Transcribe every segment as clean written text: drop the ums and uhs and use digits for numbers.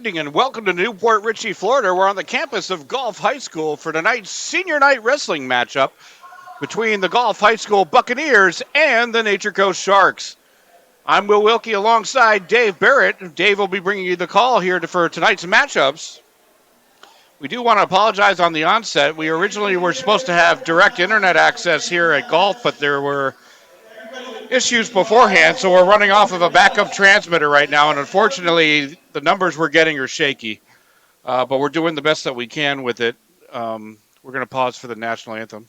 evening and welcome to Newport Richey, Florida. We're on the campus of Gulf High School for tonight's senior night wrestling matchup between the Gulf High School Buccaneers and the Nature Coast Sharks. I'm Will Wilkie alongside Dave Barrett. Dave will be bringing you the call here for tonight's matchups. We do want to apologize on the onset. We originally were supposed to have direct internet access here at Gulf, but there were issues beforehand, so we're running off of a backup transmitter right now, and unfortunately, the numbers we're getting are shaky. But we're doing the best that we can with it. We're going to pause for the national anthem.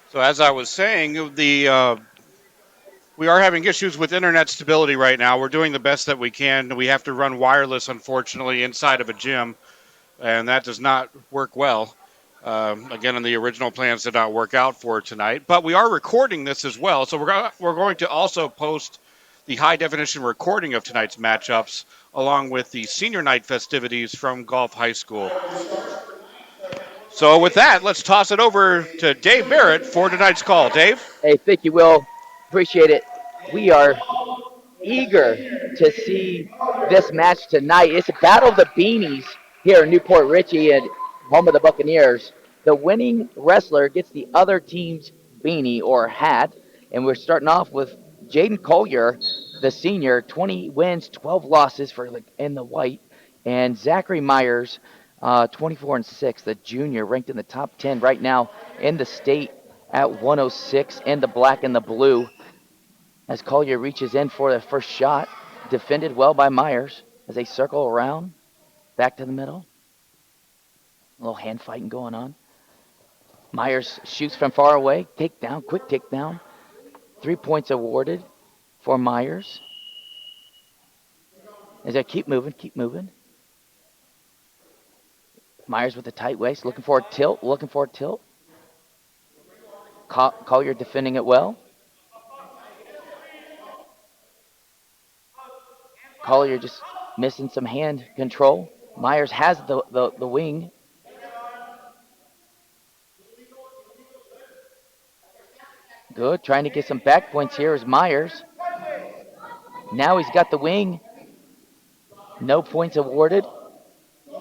So as I was saying, we are having issues with internet stability right now. We're doing the best that we can. We have to run wireless, unfortunately, inside of a gym, and that does not work well. Again, and the original plans did not work out for tonight. But we are recording this as well, so we're going to also post the high definition recording of tonight's matchups along with the senior night festivities from Gulf High School. So with that, let's toss it over to Dave Barrett for tonight's call. Dave? Hey, thank you, Will. Appreciate it. We are eager to see this match tonight. It's a battle of the beanies here in Newport Richey and home of the Buccaneers. The winning wrestler gets the other team's beanie or hat, and we're starting off with Jaden Collier, the senior, 20 wins, 12 losses in the white, and Zachary Myers, 24-6, the junior, ranked in the top 10 right now in the state at 106 in the black and the blue. As Collier reaches in for the first shot, defended well by Myers as they circle around, back to the middle. A little hand fighting going on. Myers shoots from far away, takedown, quick takedown. 3 points awarded for Myers. As they keep moving. Myers with a tight waist, looking for a tilt. Collier defending it well. Collier just missing some hand control. Myers has the wing. Good, trying to get some back points here is Myers. Now he's got the wing. No points awarded.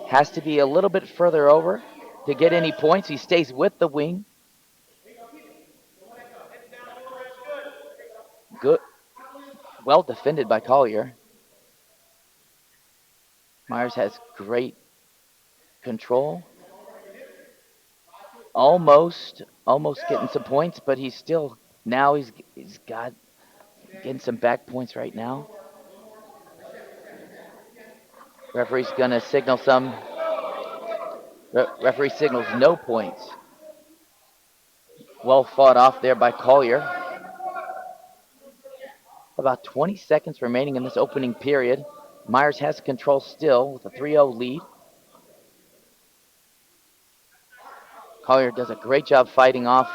Has to be a little bit further over to get any points. He stays with the wing. Good. Well defended by Collier. Myers has great control. Almost getting some points, but he's still, now he's got getting some back points right now. Referee's gonna signal some. Referee signals no points. Well fought off there by Collier. About 20 seconds remaining in this opening period. Myers has control still with a 3-0 lead. Collier does a great job fighting off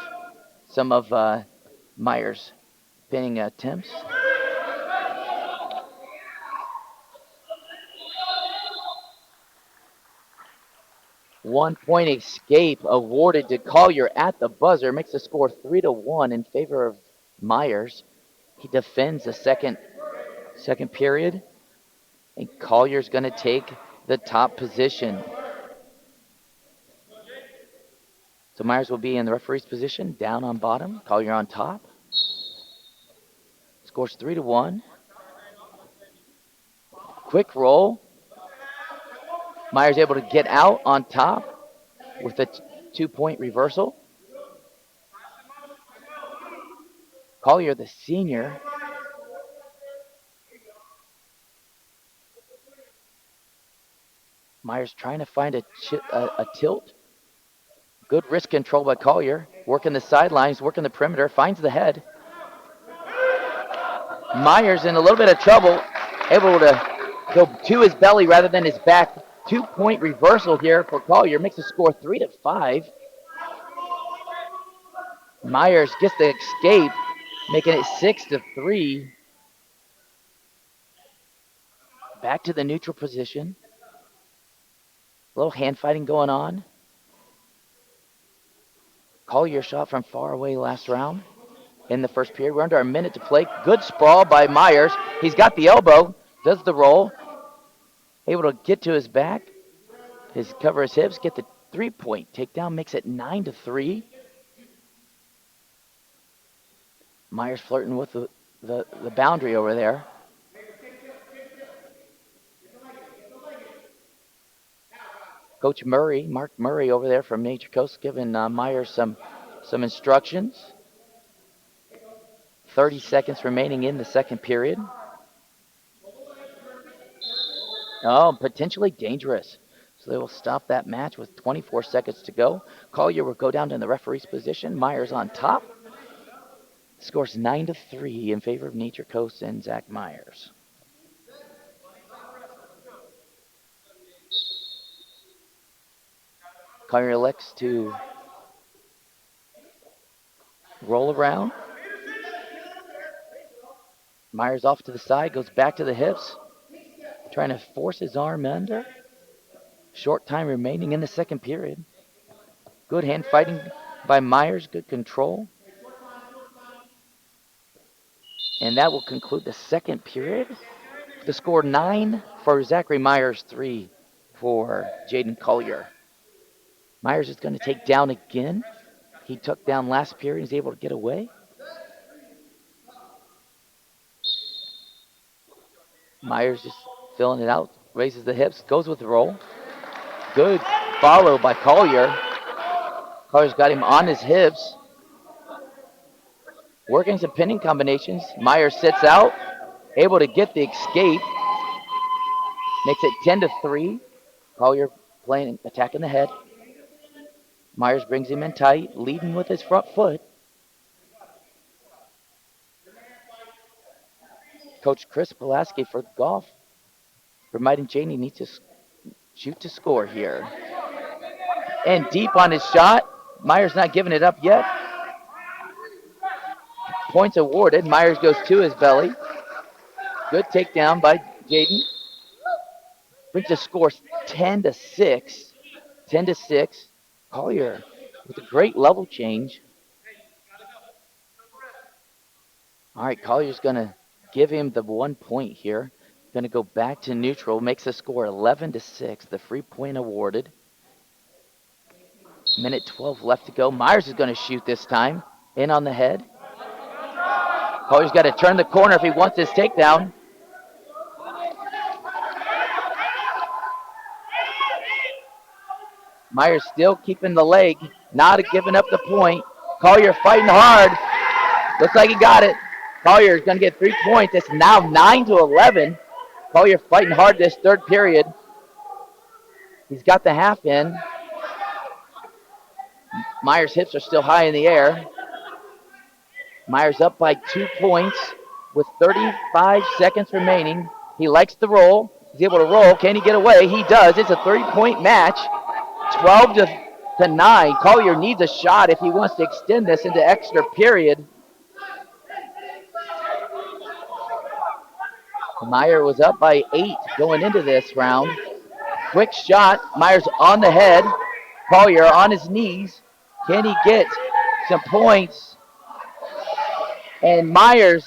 some of Myers' pinning attempts. One-point escape awarded to Collier at the buzzer. Makes the score 3-1 in favor of Myers. He defends the second period, and Collier's going to take the top position. So Myers will be in the referee's position, down on bottom, Collier on top. Scores 3-1. Quick roll. Myers able to get out on top with a 2-point reversal. Collier, the senior, Myers trying to find a tilt. Good wrist control by Collier. Working the sidelines, working the perimeter, finds the head. Myers in a little bit of trouble, able to go to his belly rather than his back. 2-point reversal here for Collier, makes the score 3-5. Myers gets the escape, making it 6-3. Back to the neutral position. A little hand fighting going on. Collier shot from far away last round in the first period. We're under a minute to play. Good sprawl by Myers. He's got the elbow, does the roll. Able to get to his back, cover his hips, get the 3-point takedown, makes it 9-3. Myers flirting with the boundary over there. Coach Murray, Mark Murray over there from Nature Coast, giving Myers some instructions. 30 seconds remaining in the second period. Oh, potentially dangerous. So they will stop that match with 24 seconds to go. Collier will go down to the referee's position. Myers on top. Scores 9-3 in favor of Nature Coast and Zach Myers. Collier elects to roll around. Myers off to the side, goes back to the hips, trying to force his arm under. Short time remaining in the second period. Good hand fighting by Myers, good control. And that will conclude the second period. The score 9 for Zachary Myers, 3 for Jaden Collier. Myers is going to take down again. He took down last period. He's able to get away. Myers just filling it out. Raises the hips. Goes with the roll. Good follow by Collier. Collier's got him on his hips. Working some pinning combinations. Myers sits out. Able to get the escape. Makes it 10-3. Collier attacking the head. Myers brings him in tight, leading with his front foot. Coach Chris Pulaski for golf reminding Jane he needs to shoot to score here. And deep on his shot. Myers not giving it up yet. Points awarded. Myers goes to his belly. Good takedown by Jaden. Brings the score 10-6. 10-6. Collier with a great level change. All right, Collier's going to give him the 1 point here. Going to go back to neutral. Makes the score 11-6. The free point awarded. Minute 12 left to go. Myers is going to shoot this time. In on the head. Collier's got to turn the corner if he wants this takedown. Myers still keeping the leg, not giving up the point. Collier fighting hard. Looks like he got it. Collier is going to get 3 points. It's now 9-11. Collier fighting hard this third period. He's got the half in. Myers' hips are still high in the air. Myers up by 2 points with 35 seconds remaining. He likes the roll. He's able to roll. Can he get away? He does. It's a 3-point match. 12-9. Collier needs a shot if he wants to extend this into extra period. Myers was up by 8 going into this round. Quick shot. Myers on the head. Collier on his knees. Can he get some points? And Myers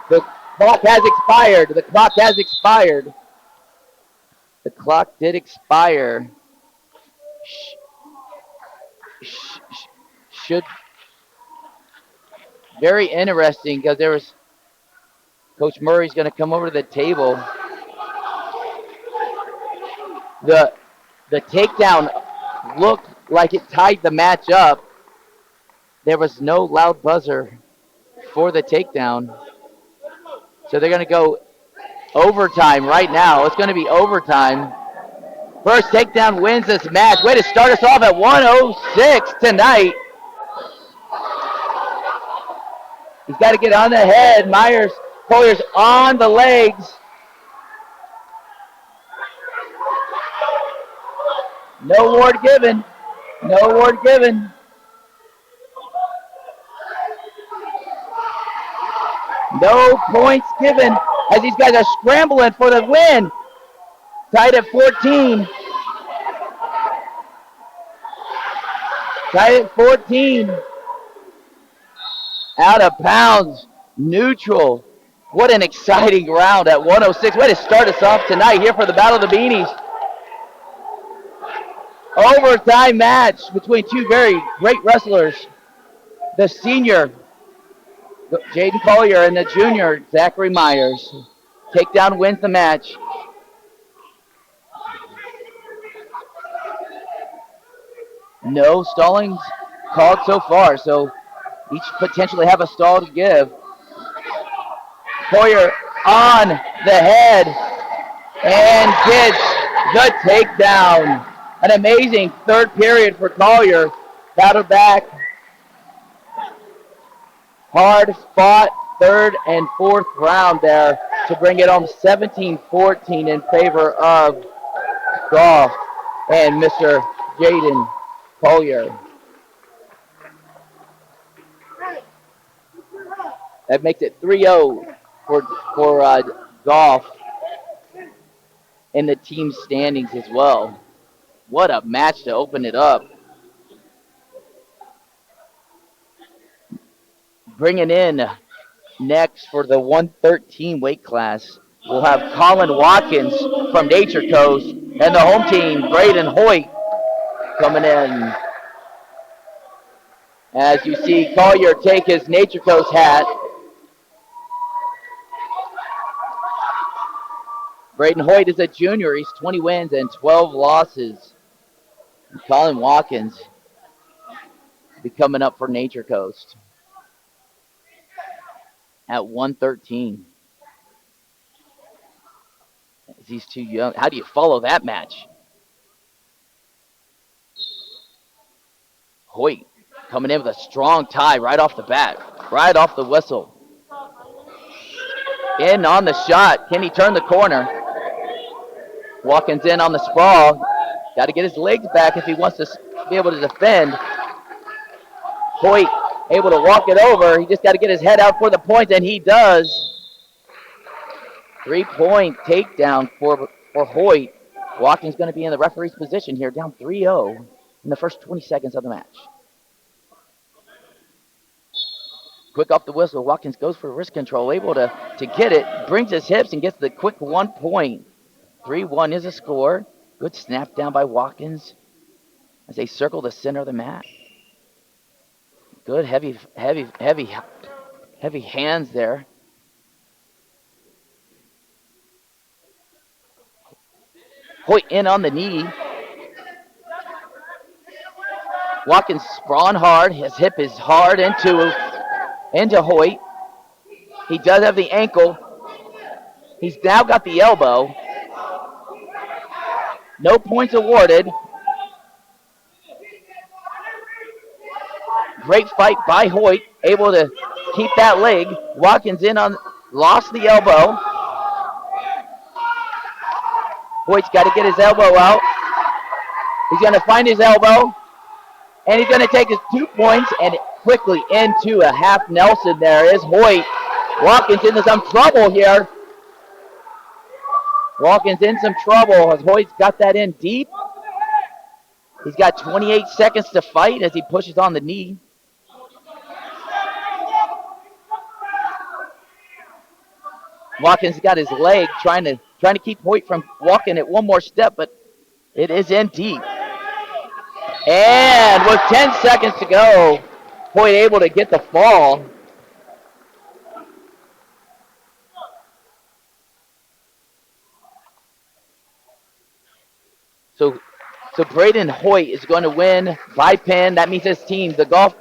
the clock has expired. The clock has expired. The clock did expire. Should very interesting because there was Coach Murray's going to come over to the table. The takedown looked like it tied the match up. There was no loud buzzer for the takedown. So they're going to go overtime right now. It's going to be overtime. First takedown wins this match. Way to start us off at 106 tonight. He's got to get on the head. Myers, Collier's on the legs. No award given. No award given. No points given as these guys are scrambling for the win. Tied at 14. Tied at 14. Out of bounds. Neutral. What an exciting round at 106. Way to start us off tonight here for the Battle of the Beanies. Overtime match between two very great wrestlers. The senior, Jaden Collier, and the junior, Zachary Myers. Takedown wins the match. No stallings called so far, so each potentially have a stall to give. Collier on the head and gets the takedown. An amazing third period for Collier. Battled back. Hard fought third and fourth round there to bring it home 17-14 in favor of Goff and Mr. Jaden Collier. That makes it 3-0 for Goff in the team standings as well. What a match to open it up. Bringing in next for the 113 weight class, we'll have Colin Watkins from Nature Coast and the home team, Braden Hoyt, coming in. As you see Collier take his Nature Coast hat. Braden Hoyt is a junior. He's 20 wins and 12 losses. And Colin Watkins will be coming up for Nature Coast at 113. As he's too young. How do you follow that match? Hoyt coming in with a strong tie right off the bat, right off the whistle. In on the shot. Can he turn the corner? Watkins in on the sprawl. Got to get his legs back if he wants to be able to defend. Hoyt able to walk it over. He just got to get his head out for the point, and he does. 3-point takedown for Hoyt. Watkins going to be in the referee's position here, down 3-0 in the first 20 seconds of the match. Quick off the whistle. Watkins goes for wrist control, able to get it, brings his hips and gets the quick 1 point. 3-1 is a score. Good snap down by Watkins as they circle the center of the mat. Good heavy hands there. Hoyt in on the knee. Watkins sprawling hard. His hip is hard into Hoyt. He does have the ankle. He's now got the elbow. No points awarded. Great fight by Hoyt, able to keep that leg. Watkins in on, lost the elbow. Hoyt's got to get his elbow out. He's going to find his elbow, and he's going to take his 2 points and quickly into a half Nelson. There is Hoyt. Watkins into some trouble here. Watkins in some trouble as Hoyt's got that in deep. He's got 28 seconds to fight as he pushes on the knee. Watkins got his leg trying to keep Hoyt from walking it one more step, but it is in deep. And with 10 seconds to go, Hoyt able to get the fall. So Braden Hoyt is going to win by pin. That means his team, the Golf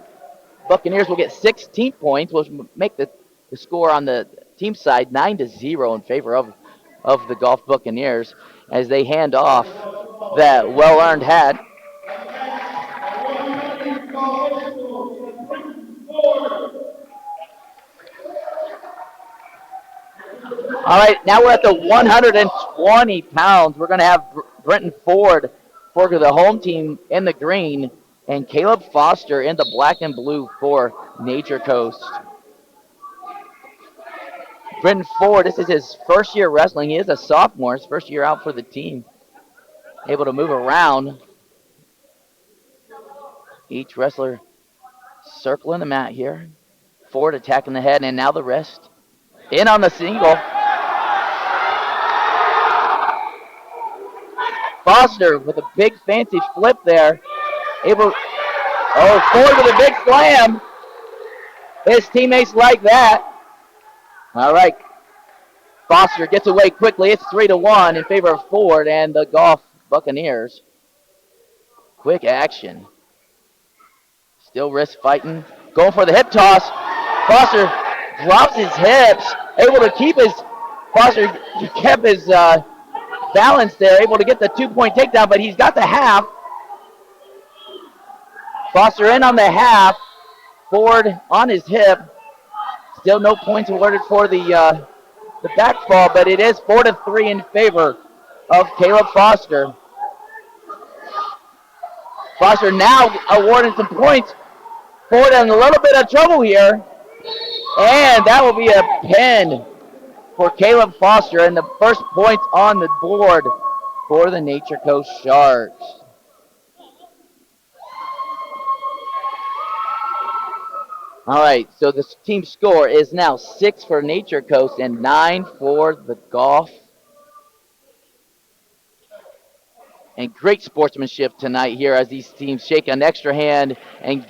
Buccaneers, will get 16 points, which will make the score on the team side 9-0 in favor of the Golf Buccaneers as they hand off that well-earned hat. All right, now we're at the 120 pounds. We're going to have Brenton Ford for the home team in the green, and Caleb Foster in the black and blue for Nature Coast. Brenton Ford, this is his first year wrestling. He is a sophomore, his first year out for the team. Able to move around. Each wrestler circling the mat here. Ford attacking the head, and now the wrist. In on the single. Foster with a big fancy flip there. Ford with a big slam. His teammates like that. All right. Foster gets away quickly. It's 3-1 in favor of Ford and the Golf Buccaneers. Quick action. Still wrist fighting. Going for the hip toss. Foster drops his hips. Able to keep his... Foster kept his balance there. Able to get the 2-point takedown, but he's got the half. Foster in on the half. Ford on his hip. Still no points awarded for the back fall, but it is 4-3 in favor of Caleb Foster. Foster now awarding some points. Ford in a little bit of trouble here. And that will be a pin for Caleb Foster, and the first points on the board for the Nature Coast Sharks. All right, so the team score is now 6 for Nature Coast and 9 for the Golf. And great sportsmanship tonight here as these teams shake an extra hand and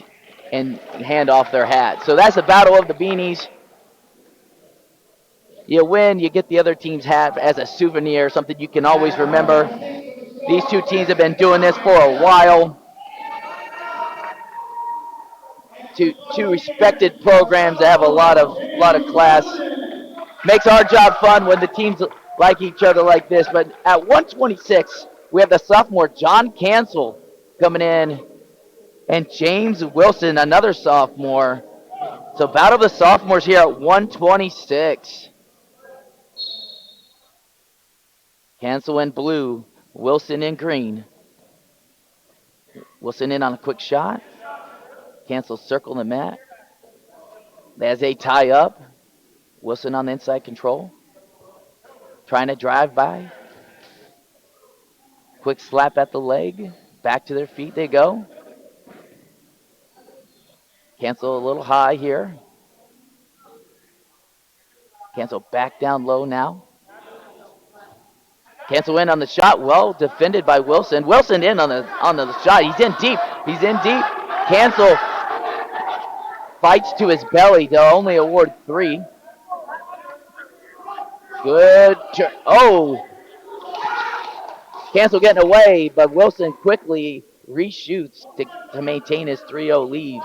hand off their hat. So that's the Battle of the Beanies. You win, you get the other team's hat as a souvenir, something you can always remember. These two teams have been doing this for a while. Two respected programs that have a lot of class. Makes our job fun when the teams like each other like this. But at 126, we have the sophomore John Cancel coming in, and James Wilson, another sophomore. So battle of the sophomores here at 126. Cancel in blue, Wilson in green. Wilson in on a quick shot. Cancel circle the mat. As they tie up, Wilson on the inside control. Trying to drive by. Quick slap at the leg. Back to their feet they go. Cancel a little high here. Cancel back down low now. Cancel in on the shot. Well defended by Wilson. Wilson in on the shot. He's in deep. Cancel fights to his belly to only award 3. Good. Cancel getting away, but Wilson quickly reshoots to maintain his 3-0 lead.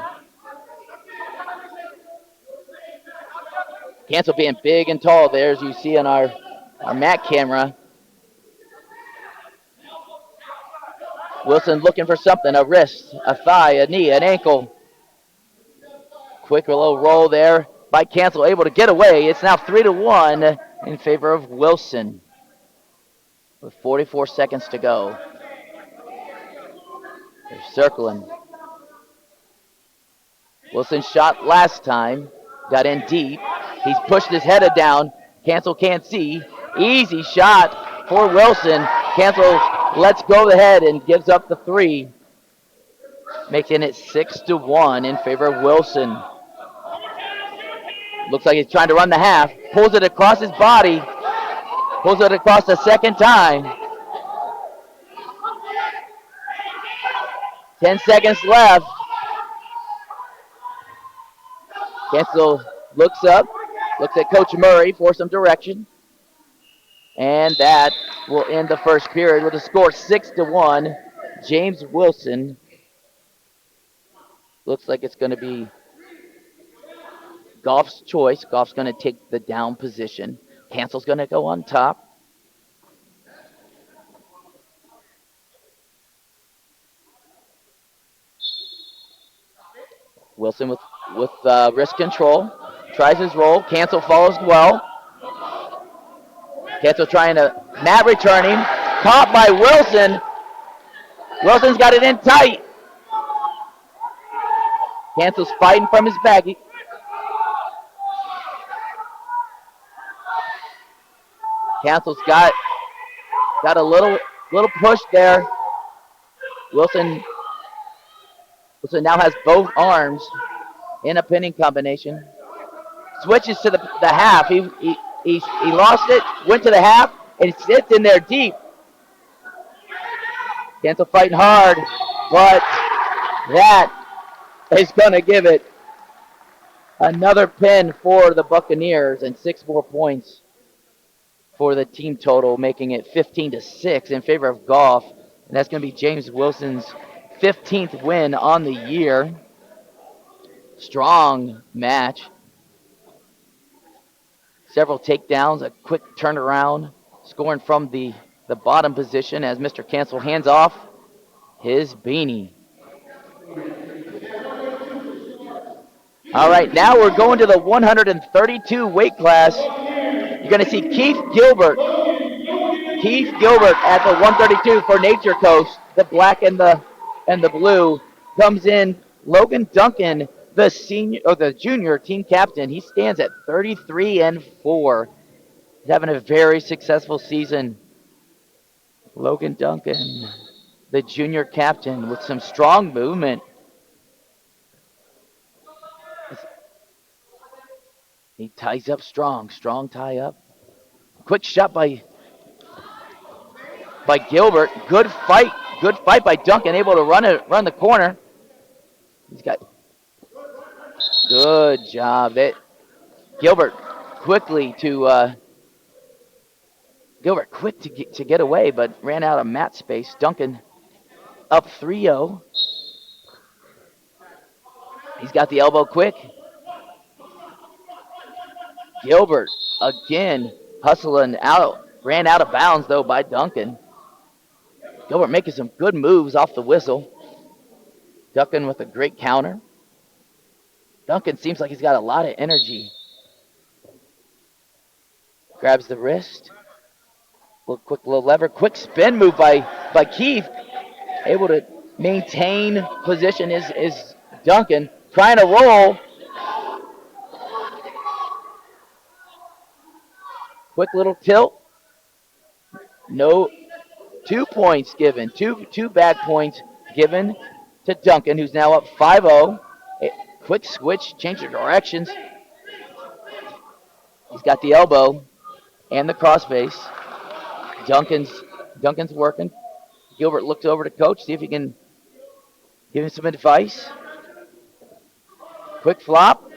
Cancel being big and tall there, as you see on our mat camera. Wilson looking for something, a wrist, a thigh, a knee, an ankle. Quick little roll there by Cancel, able to get away. It's now 3-1 in favor of Wilson with 44 seconds to go. They're circling. Wilson shot last time, got in deep. He's pushed his head down. Cancel can't see. Easy shot for Wilson. Cancel lets go of the head and gives up the 3. making it 6-1 in favor of Wilson. Looks like he's trying to run the half. Pulls it across his body. Pulls it across the second time. 10 seconds left. Cancel looks up. Looks at Coach Murray for some direction. And that will end the first period with a score 6-1. James Wilson. Looks like it's going to be Goff's choice. Goff's going to take the down position. Cancel's going to go on top. Wilson with wrist control. Tries his roll. Cancel follows well. Cancel trying to mat returning. Caught by Wilson. Wilson's got it in tight. Cancel's fighting from his back. Cancel's got a little push there. Wilson now has both arms in a pinning combination. Switches to the half. He lost it, went to the half, and it sits in there deep. Cancel fighting hard, but that is going to give it another pin for the Buccaneers and 6 more points for the team total, making it 15-6 in favor of Goff. And that's going to be James Wilson's 15th win on the year. Strong match. Several takedowns, a quick turnaround, scoring from the bottom position as Mr. Cancel hands off his beanie. All right, now we're going to the 132 weight class. You're going to see Keith Gilbert. Keith Gilbert at the 132 for Nature Coast. The black and the blue comes in. Logan Duncan, the junior team captain. He stands at 33-4. He's having a very successful season. Logan Duncan, the junior captain, with some strong movement. He ties up strong tie up. Quick shot by Gilbert. Good fight by Duncan, able to run the corner. He's got good job. Gilbert quick to get away, but ran out of mat space. Duncan up 3-0. He's got the elbow quick. Gilbert again hustling out. Ran out of bounds, though, by Duncan. Gilbert making some good moves off the whistle. Duncan with a great counter. Duncan seems like he's got a lot of energy. Grabs the wrist. Quick little lever. Quick spin move by Keith. Able to maintain position is Duncan. Trying to roll. Quick little tilt. No, 2 points given. Two bad points given to Duncan, who's now up 5-0. Quick switch, change of directions. He's got the elbow and the crossface. Duncan's working. Gilbert looks over to coach, see if he can give him some advice. Quick flop.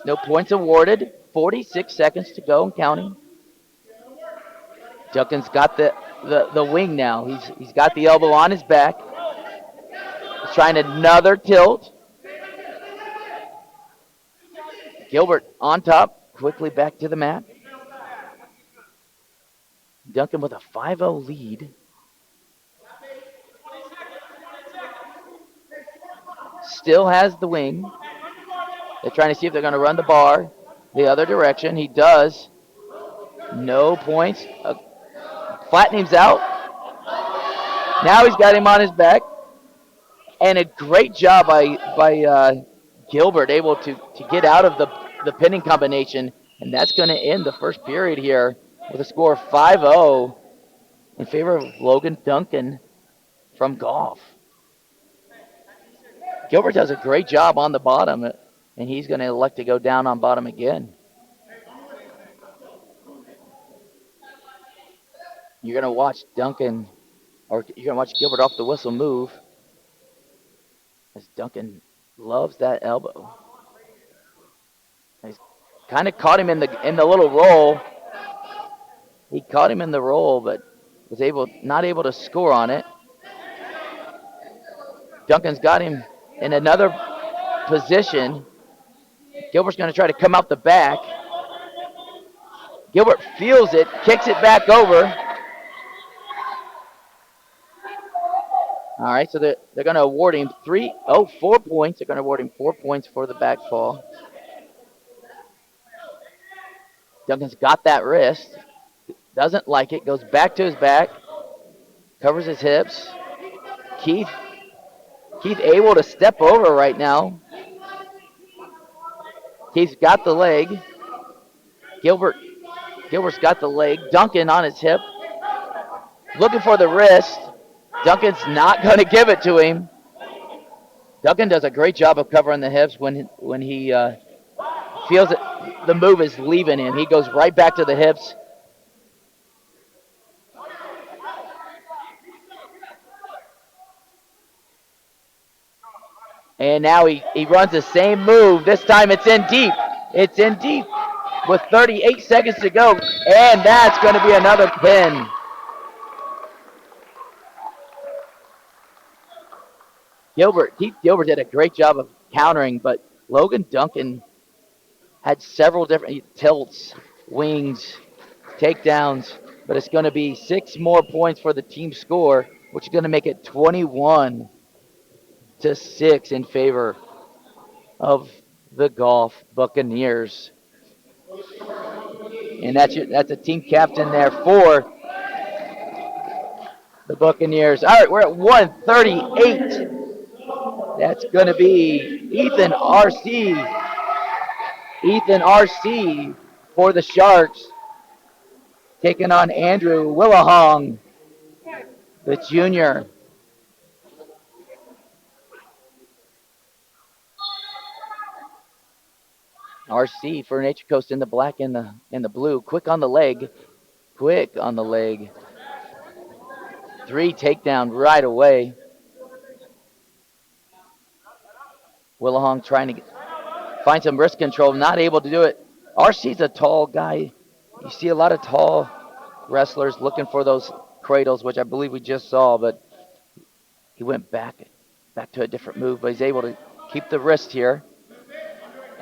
No points awarded. 46 seconds to go and counting. Duncan's got the wing now. He's got the elbow on his back. He's trying another tilt. Gilbert on top, quickly back to the mat. Duncan with a 5-0 lead. Still has the wing. They're trying to see if they're going to run the bar the other direction. He does. No points. Flattening's out. Now he's got him on his back. And a great job by Gilbert, able to get out of the pinning combination. And that's going to end the first period here with a score of 5-0 in favor of Logan Duncan from Goff. Gilbert does a great job on the bottom, and he's going to elect to go down on bottom again. You're going to watch Duncan, or you're going to watch Gilbert off the whistle move, as Duncan loves that elbow. He's kind of caught him in the little roll. He caught him in the roll, but was not able to score on it. Duncan's got him in another position. Gilbert's going to try to come out the back. Gilbert feels it, kicks it back over. All right, so they're going to award him 4 points. They're going to award him 4 points for the back fall. Duncan's got that wrist. Doesn't like it. Goes back to his back. Covers his hips. Keith able to step over right now. Keith's got the leg. Gilbert's got the leg. Duncan on his hip. Looking for the wrist. Duncan's not going to give it to him. Duncan does a great job of covering the hips when he feels that the move is leaving him. He goes right back to the hips. And now he runs the same move. This time it's in deep. It's in deep with 38 seconds to go. And that's going to be another pin. Keith Gilbert did a great job of countering, but Logan Duncan had several different tilts, wings, takedowns, but it's going to be 6 more points for the team score, which is going to make it 21-6 in favor of the Golf Buccaneers. And that's a team captain there for the Buccaneers. All right, we're at 138. That's going to be Ethan R.C. Ethan R.C. for the Sharks, taking on Andrew Willahong, the junior. RC for Nature Coast in the black and the blue. Quick on the leg. 3 takedown right away. Willahong trying to find some wrist control, not able to do it. RC's a tall guy. You see a lot of tall wrestlers looking for those cradles, which I believe we just saw, but he went back to a different move, but he's able to keep the wrist here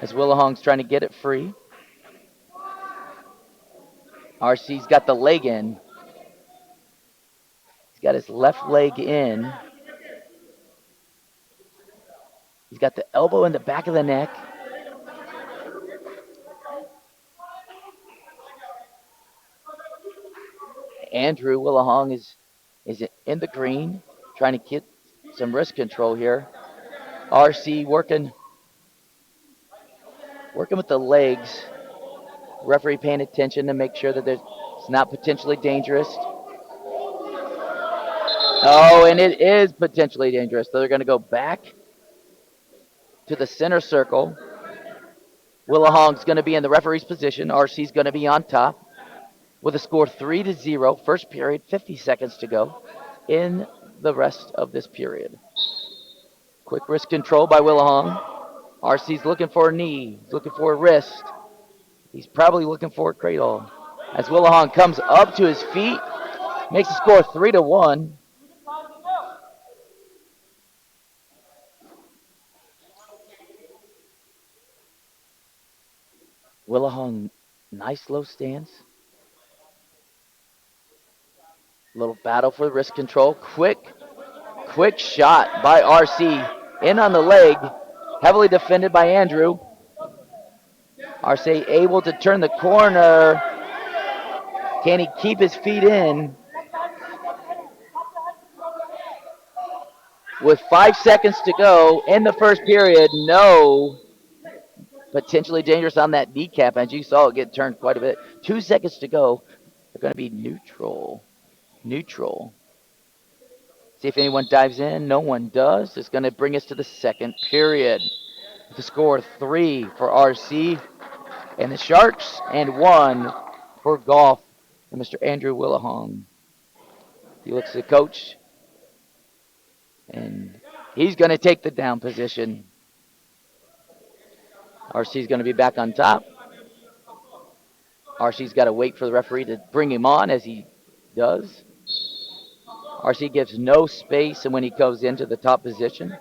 as Willahong's trying to get it free. RC's got the leg in. He's got his left leg in. He's got the elbow in the back of the neck. Andrew Willahong is in the green, trying to get some wrist control here. RC working with the legs. Referee paying attention to make sure that it's not potentially dangerous. Oh, and it is potentially dangerous. So they're going to go back to the center circle. Willahong's going to be in the referee's position. RC's going to be on top with a score 3-0. First period, 50 seconds to go in the rest of this period. Quick wrist control by Willahong. RC's looking for a knee. He's looking for a wrist. He's probably looking for a cradle. As Willahong comes up to his feet, makes the score 3-1. Willahong, nice low stance. Little battle for the wrist control. Quick shot by RC. In on the leg. Heavily defended by Andrew. RC able to turn the corner. Can he keep his feet in? With 5 seconds to go in the first period, no. Potentially dangerous on that kneecap, as you saw it get turned quite a bit. 2 seconds to go. They're going to be neutral. See if anyone dives in. No one does. It's going to bring us to the second period. The score 3 for RC and the Sharks, and 1 for Golf and Mr. Andrew Willahong. He looks at the coach, and he's going to take the down position. RC's going to be back on top. RC's got to wait for the referee to bring him on, as he does. RC gives no space, and when he goes into the top position.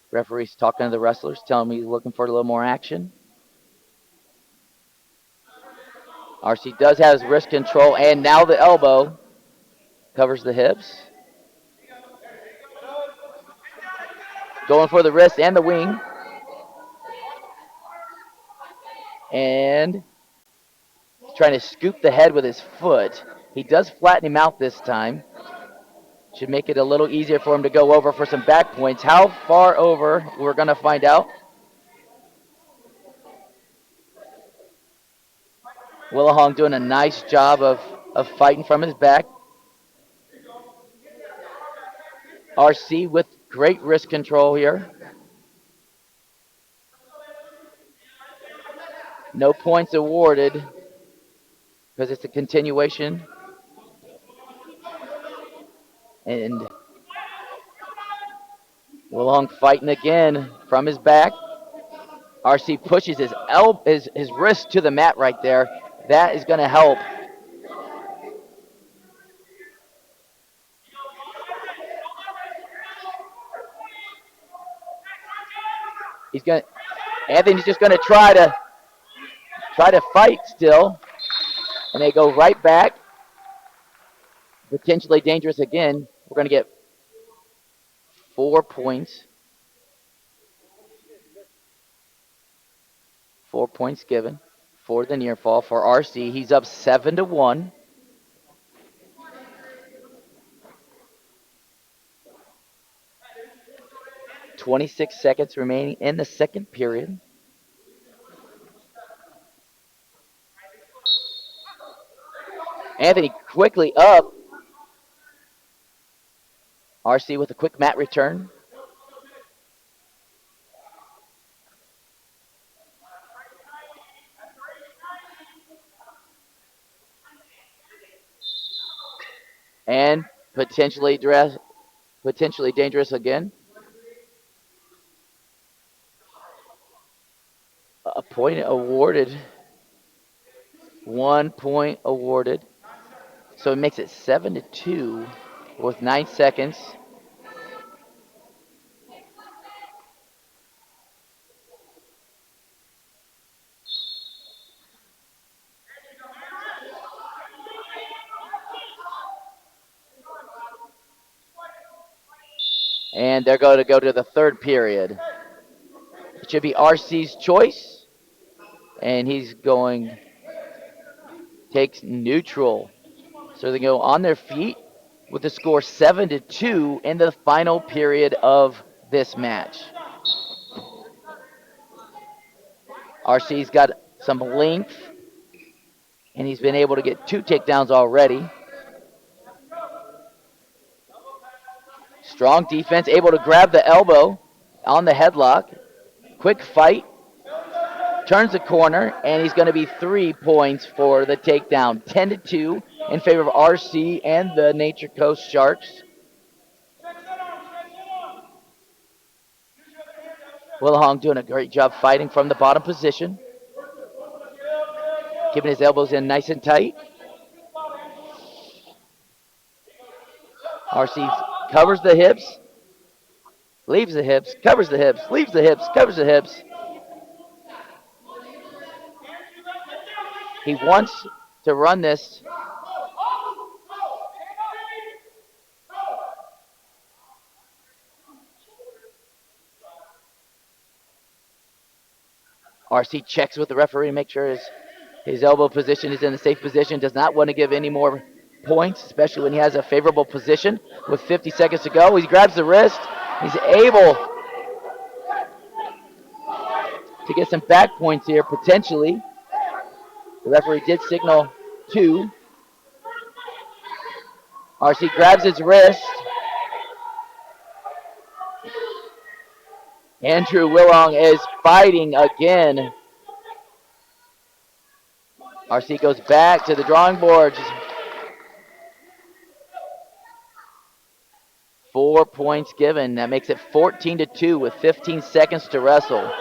Referee's talking to the wrestlers, telling me he's looking for a little more action. RC does have his wrist control, and now the elbow covers the hips. Going for the wrist and the wing. And trying to scoop the head with his foot. He does flatten him out this time. Should make it a little easier for him to go over for some back points. How far over, we're going to find out. Willahong doing a nice job of fighting from his back. RC with great wrist control here. No points awarded because it's a continuation. And Willahong fighting again from his back. RC pushes his wrist to the mat right there. That is going to help. Anthony's just going to try to fight still. And they go right back. Potentially dangerous again. We're going to get 4 points. 4 points given for the near fall for RC. He's up 7-1. .26 seconds remaining in the second period. Anthony quickly up. RC with a quick mat return. And potentially dangerous again. A point awarded. 1 point awarded. So it makes it 7-2 with 9 seconds. And they're going to go to the third period. It should be RC's choice. And he's going, takes neutral. So they go on their feet with the score 7-2 in the final period of this match. RC's got some length, and he's been able to get 2 takedowns already. Strong defense, able to grab the elbow on the headlock. Quick fight. Turns the corner, and he's going to be 3 points for the takedown. 10-2 in favor of RC and the Nature Coast Sharks. Willahong doing a great job fighting from the bottom position. Keeping his elbows in nice and tight. RC covers the hips. Leaves the hips, covers the hips, leaves the hips, covers the hips. He wants to run this. RC checks with the referee to make sure his elbow position is in a safe position. Does not want to give any more points, especially when he has a favorable position with 50 seconds to go. He grabs the wrist. He's able to get some back points here, potentially. The referee did signal 2. RC grabs his wrist. Andrew Willong is fighting again. RC goes back to the drawing board. 4 points given. That makes it 14-2 with 15 seconds to wrestle.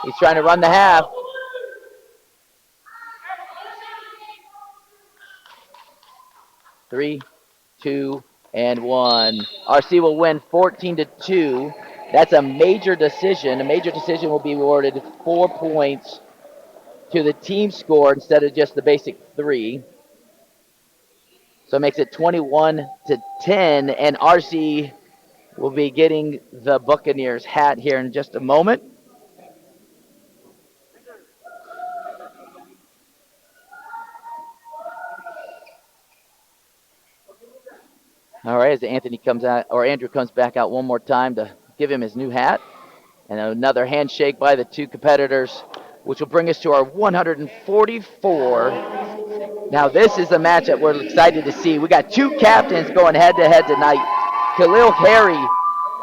He's trying to run the half. Three, 2, and 1. RC will win 14-2. That's a major decision. A major decision will be awarded 4 points to the team score instead of just the basic 3. So it makes it 21-10, and RC will be getting the Buccaneers hat here in just a moment. All right, as Anthony comes out, or Andrew comes back out one more time to give him his new hat. And another handshake by the 2 competitors, which will bring us to our 144. Now this is the match that we're excited to see. We got 2 captains going head-to-head tonight. Khalil Harry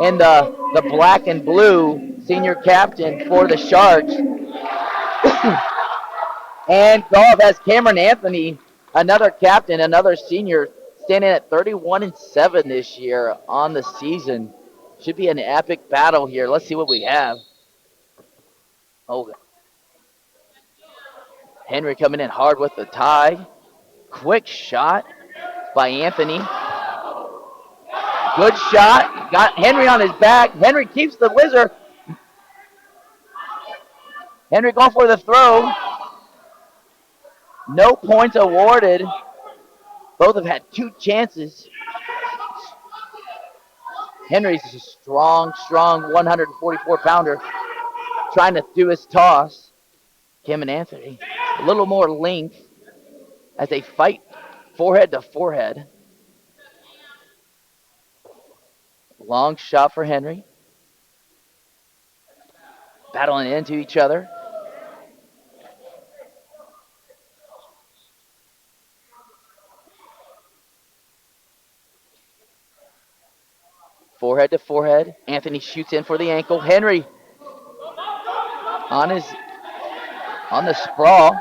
in the black and blue, senior captain for the Sharks. And golf has Cameron Anthony, another captain, another senior, standing at 31-7 this year on the season. Should be an epic battle here. Let's see what we have. Oh, Henry coming in hard with the tie. Quick shot by Anthony. Good shot. Got Henry on his back. Henry keeps the whizzer. Henry going for the throw. No points awarded. Both have had 2 chances. Henry's a strong 144-pounder trying to do his toss. Cameron Anthony, a little more length as they fight forehead to forehead. Long shot for Henry. Battling into each other. Forehead to forehead. Anthony shoots in for the ankle. Henry on the sprawl.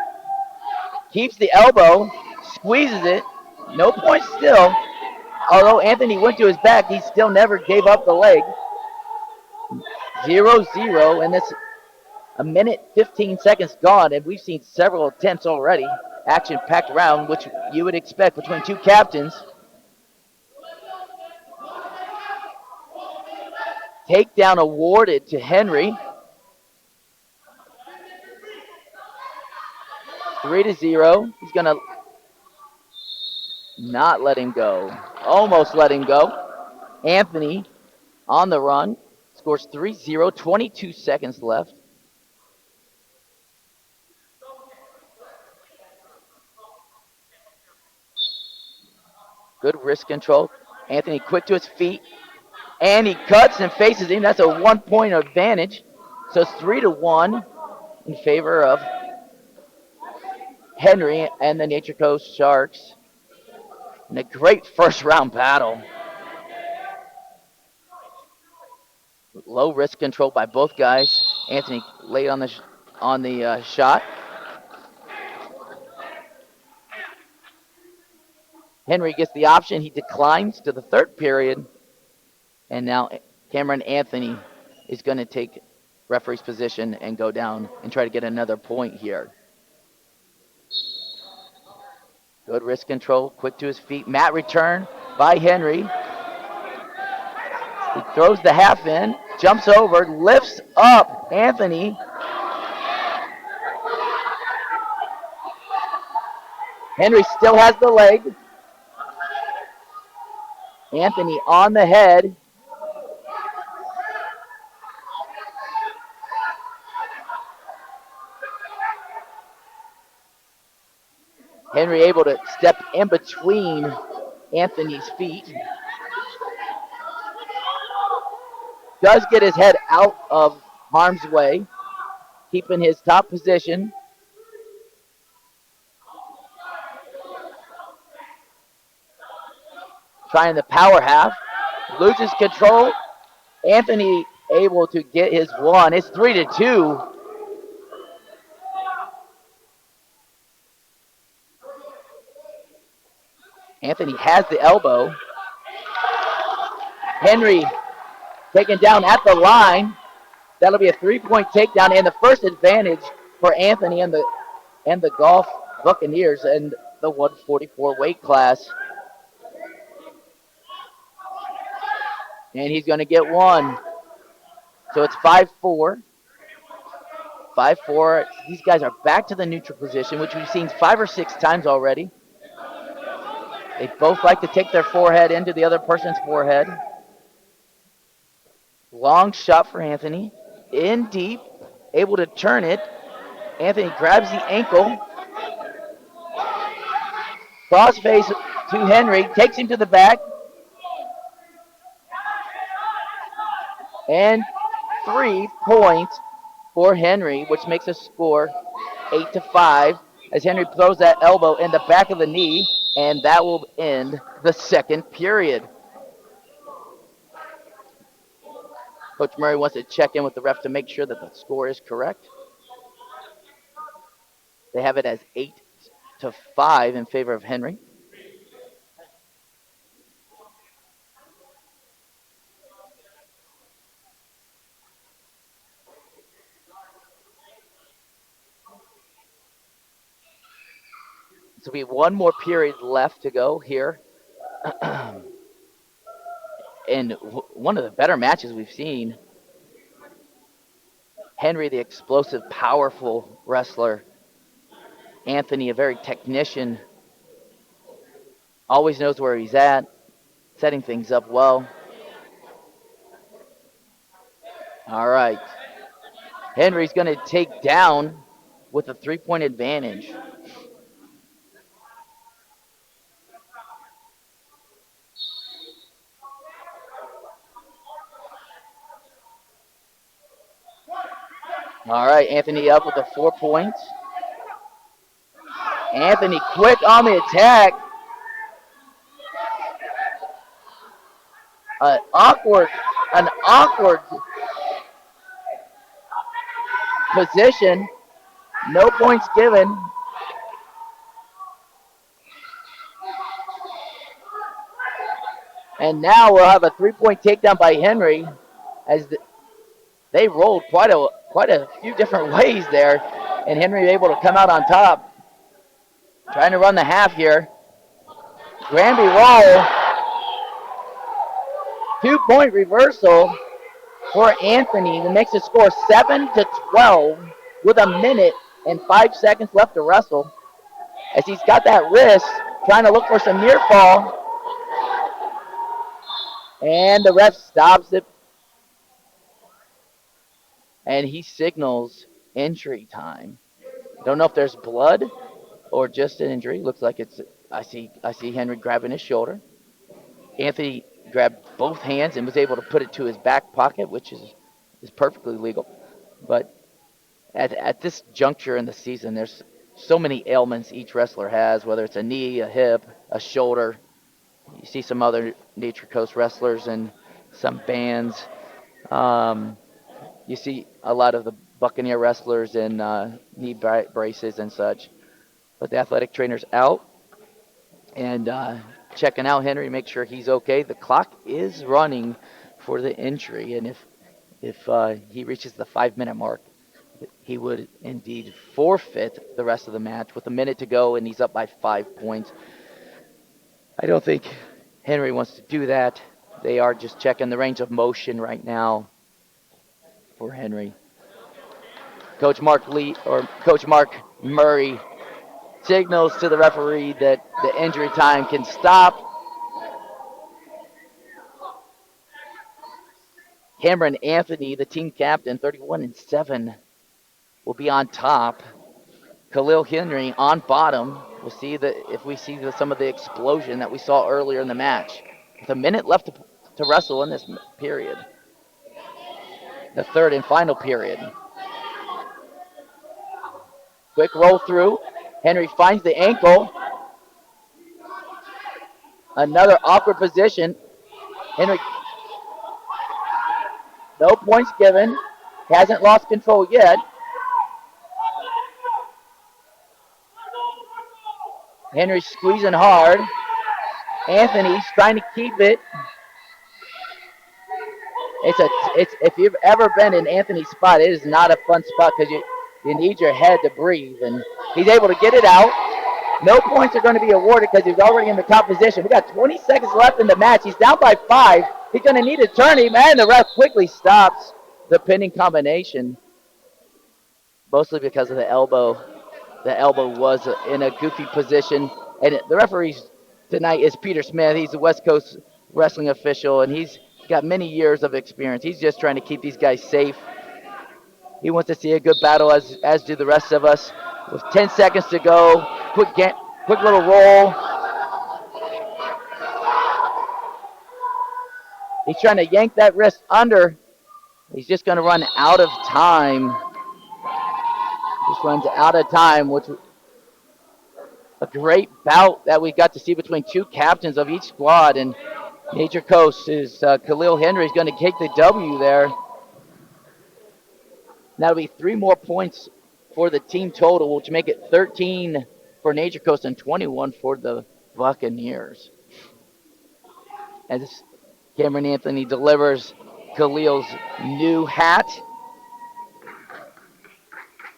Keeps the elbow. Squeezes it. No points still. Although Anthony went to his back, he still never gave up the leg. 0-0, and that's a minute 15 seconds gone, and we've seen several attempts already. Action-packed round, which you would expect between 2 captains. Takedown awarded to Henry. 3-0. He's going to not let him go. Almost let him go. Anthony on the run. Scores 3-0. 22 seconds left. Good wrist control. Anthony quick to his feet. And he cuts and faces him. That's a 1-point advantage. So it's 3-1 in favor of Henry and the Nature Coast Sharks. And a great first round battle. Low wrist control by both guys. Anthony late on the shot. Henry gets the option. He declines to the 3rd period. And now Cameron Anthony is going to take referee's position and go down and try to get another point here. Good wrist control, quick to his feet. Mat return by Henry. He throws the half in, jumps over, lifts up Anthony. Henry still has the leg. Anthony on the head. Henry able to step in between Anthony's feet. Does get his head out of harm's way, keeping his top position. Trying the power half, loses control. Anthony able to get his one. It's 3-2. Anthony has the elbow. Henry taken down at the line. That'll be a 3-point takedown and the first advantage for Anthony and the Golf Buccaneers and the 144 weight class. And he's going to get one. So it's 5-4. 5-4. These guys are back to the neutral position, which we've seen 5 or 6 times already. They both like to take their forehead into the other person's forehead. Long shot for Anthony. In deep. Able to turn it. Anthony grabs the ankle. Crossface to Henry. Takes him to the back. And 3 points for Henry, which makes a score 8-5 as Henry throws that elbow in the back of the knee, and that will end the second period. Coach Murray wants to check in with the ref to make sure that the score is correct. They have it as 8-5 in favor of Henry. So we have one more period left to go here. And one of the better matches we've seen. Henry, the explosive, powerful wrestler. Anthony, a very technician. Always knows where he's at. Setting things up well. All right. Henry's going to take down with a 3-point advantage. All right, Anthony up with the 4 points. Anthony quick on the attack. An awkward position. No points given. And now we'll have a 3-point takedown by Henry as they rolled quite a few different ways there, and Henry able to come out on top. Trying to run the half here. Granby roll. 2-point reversal for Anthony that makes the score 7-12 with 1 minute and 5 seconds left to wrestle. As he's got that wrist, trying to look for some near fall. And the ref stops it. And he signals injury time. Don't know if there's blood or just an injury. Looks like it's. I see Henry grabbing his shoulder. Anthony grabbed both hands and was able to put it to his back pocket, which is perfectly legal. But at this juncture in the season, there's so many ailments each wrestler has, whether it's a knee, a hip, a shoulder. You see some other Nature Coast wrestlers and some bands. You see a lot of the Buccaneer wrestlers in knee braces and such. But the athletic trainer's out and checking out Henry, make sure he's okay. The clock is running for the injury, and if he reaches the 5-minute mark, he would indeed forfeit the rest of the match with 1 minute to go, and he's up by 5 points. I don't think Henry wants to do that. They are just checking the range of motion right now for Henry. Coach Mark Murray signals to the referee that the injury time can stop. Cameron Anthony, the team captain, 31-7, will be on top. Khalil Henry on bottom. We'll see if we see some of the explosion that we saw earlier in the match. With 1 minute left to wrestle in this period. the third and final period. Quick roll through. Henry finds the ankle. Another awkward position. Henry, no points given. Hasn't lost control yet. Henry's squeezing hard. Anthony's trying to keep it. It's if you've ever been in Anthony's spot, it is not a fun spot because you need your head to breathe. And he's able to get it out. No points are going to be awarded because he's already in the top position. We got 20 seconds left in the match. He's down by 5. He's going to need a turn. Man, the ref quickly stops the pinning combination, mostly because of the elbow. The elbow was in a goofy position. And the referee tonight is Peter Smith. He's a West Coast wrestling official, and he's got many years of experience. He's just trying to keep these guys safe. He wants to see a good battle, as do the rest of us. With 10 seconds to go, quick little roll. He's trying to yank that wrist under. He's just going to run out of time. Just runs out of time, which a great bout that we got to see between two captains of each squad. And Nature Coast is Khalil Henry is going to take the W there. That'll be 3 more points for the team total, which make it 13 for Nature Coast and 21 for the Buccaneers. As Cameron Anthony delivers Khalil's new hat.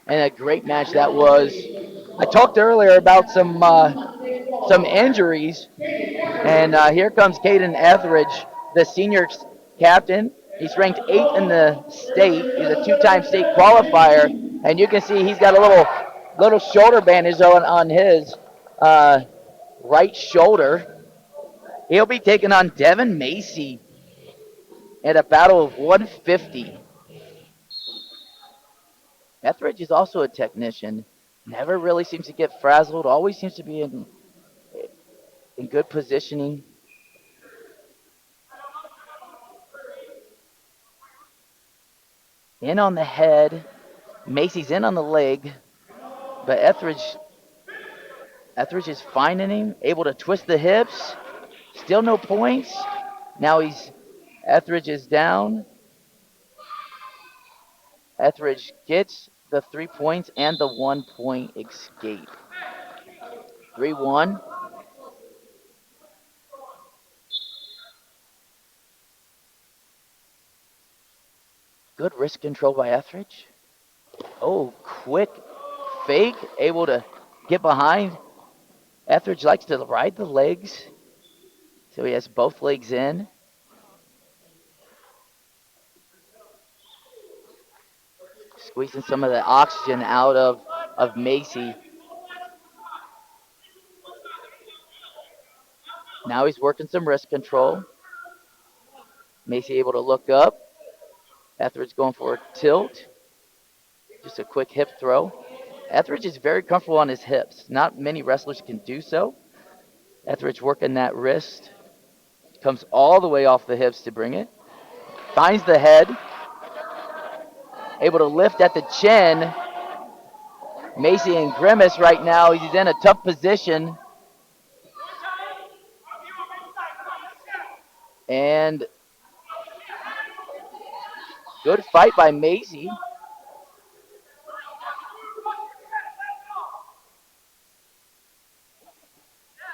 And a great match that was. I talked earlier about some injuries, and here comes Caden Etheridge, the senior captain. He's ranked 8th in the state. He's a 2-time state qualifier, and you can see he's got a little shoulder bandage on his right shoulder. He'll be taking on Devin Macy at a battle of 150. Etheridge is also a technician. Never really seems to get frazzled. Always seems to be in good positioning. In on the head. Macy's in on the leg. But Etheridge is finding him. Able to twist the hips. Still no points. Now Etheridge is down. Etheridge gets the 3 points and the 1-point escape. 3-1. Good wrist control by Etheridge. Oh, quick fake. Able to get behind. Etheridge likes to ride the legs. So he has both legs in. Squeezing some of the oxygen out of Macy. Now he's working some wrist control. Macy able to look up. Etheridge going for a tilt. Just a quick hip throw. Etheridge is very comfortable on his hips. Not many wrestlers can do so. Etheridge working that wrist. Comes all the way off the hips to bring it. Finds the head. Able to lift at the chin. Macy and Grimace right now. He's in a tough position. And good fight by Macy.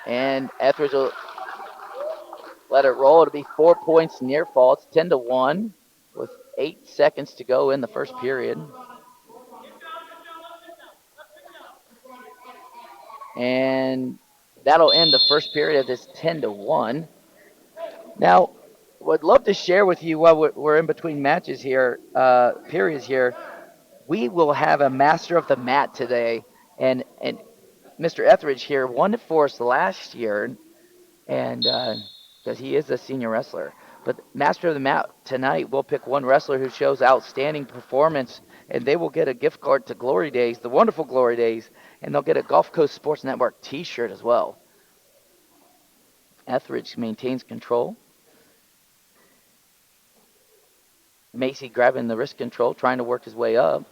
And Etheridge will let it roll. It'll be 4 points near fall. It's 10-1 with 8 seconds to go in the first period. And that'll end the first period of this 10-1. Now, would love to share with you while we're in between matches here, periods here. We will have a master of the mat today, and Mr. Etheridge here won it for us last year, and because he is a senior wrestler. But master of the mat tonight, we'll pick one wrestler who shows outstanding performance, and they will get a gift card to Glory Days, the wonderful Glory Days, and they'll get a Gulf Coast Sports Network T-shirt as well. Etheridge maintains control. Macy grabbing the wrist control, trying to work his way up.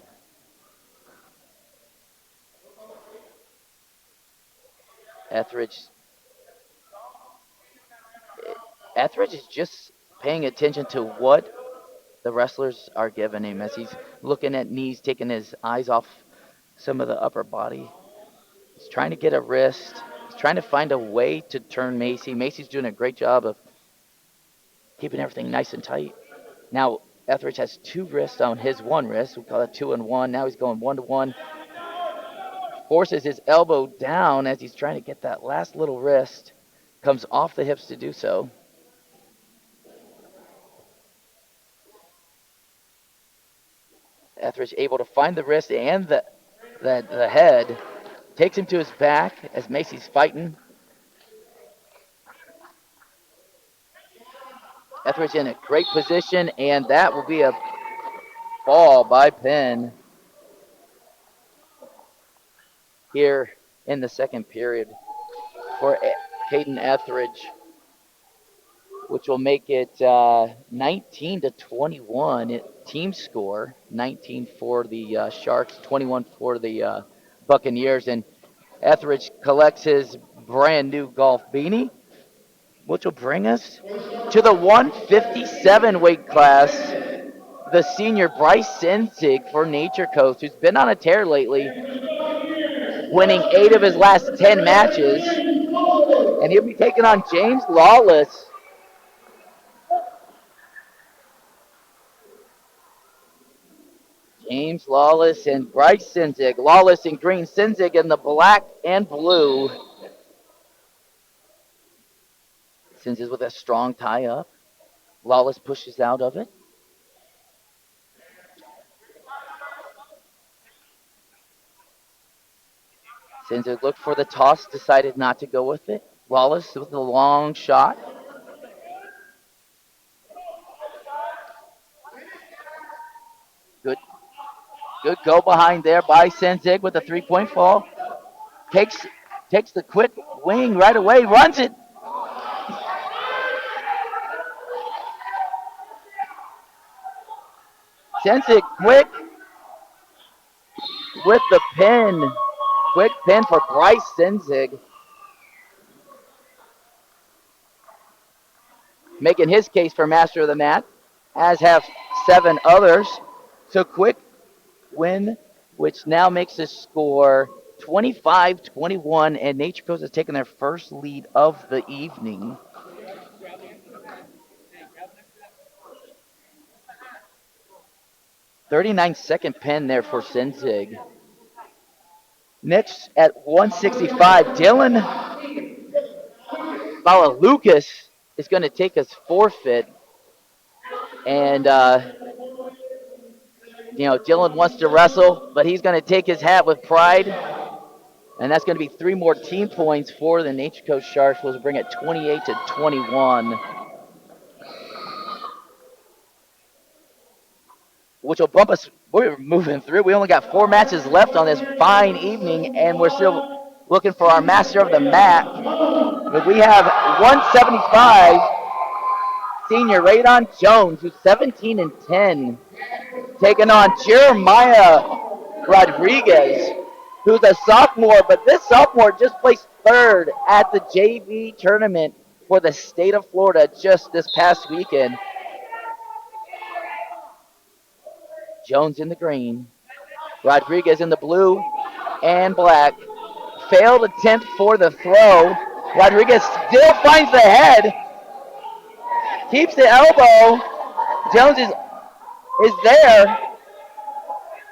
Etheridge is just paying attention to what the wrestlers are giving him as he's looking at knees, taking his eyes off some of the upper body. He's trying to get a wrist. He's trying to find a way to turn Macy. Macy's doing a great job of keeping everything nice and tight. Now, Etheridge has 2 wrists on his one wrist. We call it 2-1. Now he's going 1-1. Forces his elbow down as he's trying to get that last little wrist. Comes off the hips to do so. Etheridge able to find the wrist and the head. Takes him to his back as Macy's fighting. Etheridge in a great position, and that will be a fall by Penn here in the second period for Caden Etheridge, which will make it 19-21 team score. 19 for the Sharks, 21 for the Buccaneers, and Etheridge collects his brand new golf beanie, which will bring us to the 157 weight class. The senior Bryce Sensig for Nature Coast, who's been on a tear lately, winning 8 of his last 10 matches. And he'll be taking on James Lawless. James Lawless and Bryce Sensig. Lawless in green, Sensig in the black and blue. Sensig with a strong tie up. Lawless pushes out of it. Sensig looked for the toss, decided not to go with it. Lawless with the long shot. Good go behind there by Sensig with a 3-point fall. Takes the quick wing right away, runs it. Sensig quick with the pin. Quick pin for Bryce Sensig. Making his case for master of the mat, as have 7 others. So quick win, which now makes the score 25-21, and Nature Coast has taken their first lead of the evening. .39-second pen there for Sensig. Next at 165, Dylan Balalukas is going to take his forfeit. And, Dylan wants to wrestle, but he's going to take his hat with pride. And that's going to be 3 more team points for the Nature Coast Sharks, which will bring it 28-21. Which will bump us. We're moving through. We only got 4 matches left on this fine evening, and we're still looking for our master of the mat. But we have 175, senior Radon Jones, who's 17-10, taking on Jeremiah Rodriguez, who's a sophomore, but this sophomore just placed 3rd at the JV tournament for the state of Florida just this past weekend. Jones in the green, Rodriguez in the blue and black. Failed attempt for the throw. Rodriguez still finds the head. Keeps the elbow. Jones is there.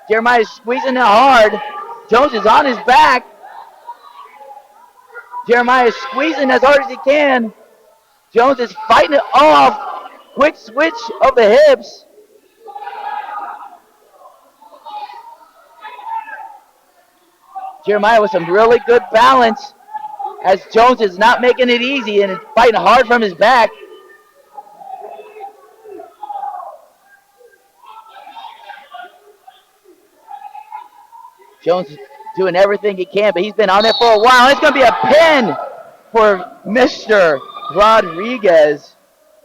Jeremiah is squeezing it hard. Jones is on his back. Jeremiah is squeezing as hard as he can. Jones is fighting it off. Quick switch of the hips. Jeremiah with some really good balance as Jones is not making it easy and is fighting hard from his back. Jones is doing everything he can, but he's been on it for a while. It's going to be a pin for Mr. Rodriguez.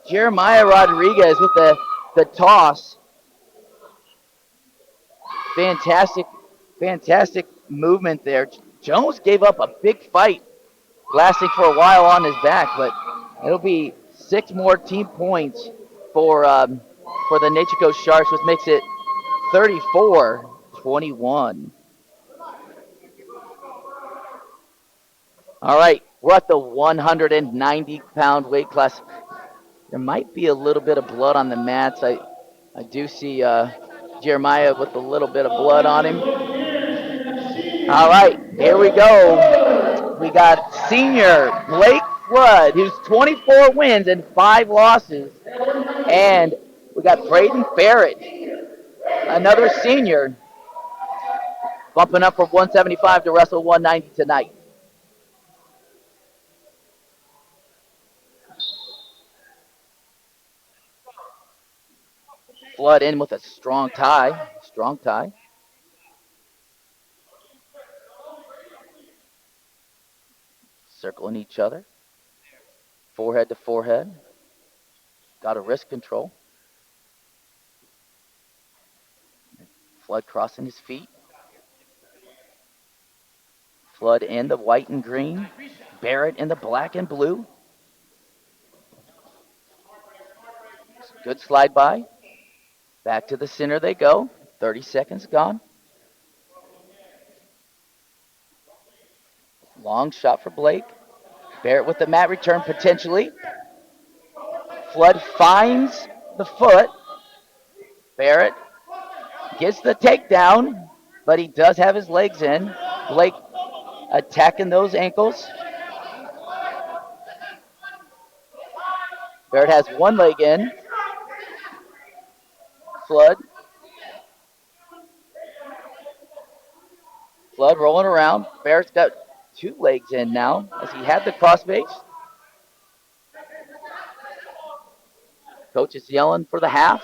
Jeremiah Rodriguez with the toss. Fantastic movement there. Jones gave up a big fight, lasting for a while on his back, but it'll be 6 more team points for the Nature Coast Sharks, which makes it 34-21. All right, we're at the 190-pound weight class. There might be a little bit of blood on the mats. I do see Jeremiah with a little bit of blood on him. All right, here we go. We got senior Blake Flood, who's 24 wins and 5 losses. And we got Braden Barrett, another senior, bumping up from 175 to wrestle 190 tonight. Flood in with a strong tie. Circling each other. Forehead to forehead. Got a wrist control. Flood crossing his feet. Flood in the white and green. Barrett in the black and blue. Good slide by. Back to the center they go. 30 seconds gone. Long shot for Blake. Barrett with the mat return potentially. Flood finds the foot. Barrett gets the takedown, but he does have his legs in. Blake attacking those ankles. Barrett has one leg in. Flood rolling around. Barrett's got 2 legs in now as he had the cross base. Coach is yelling for the half.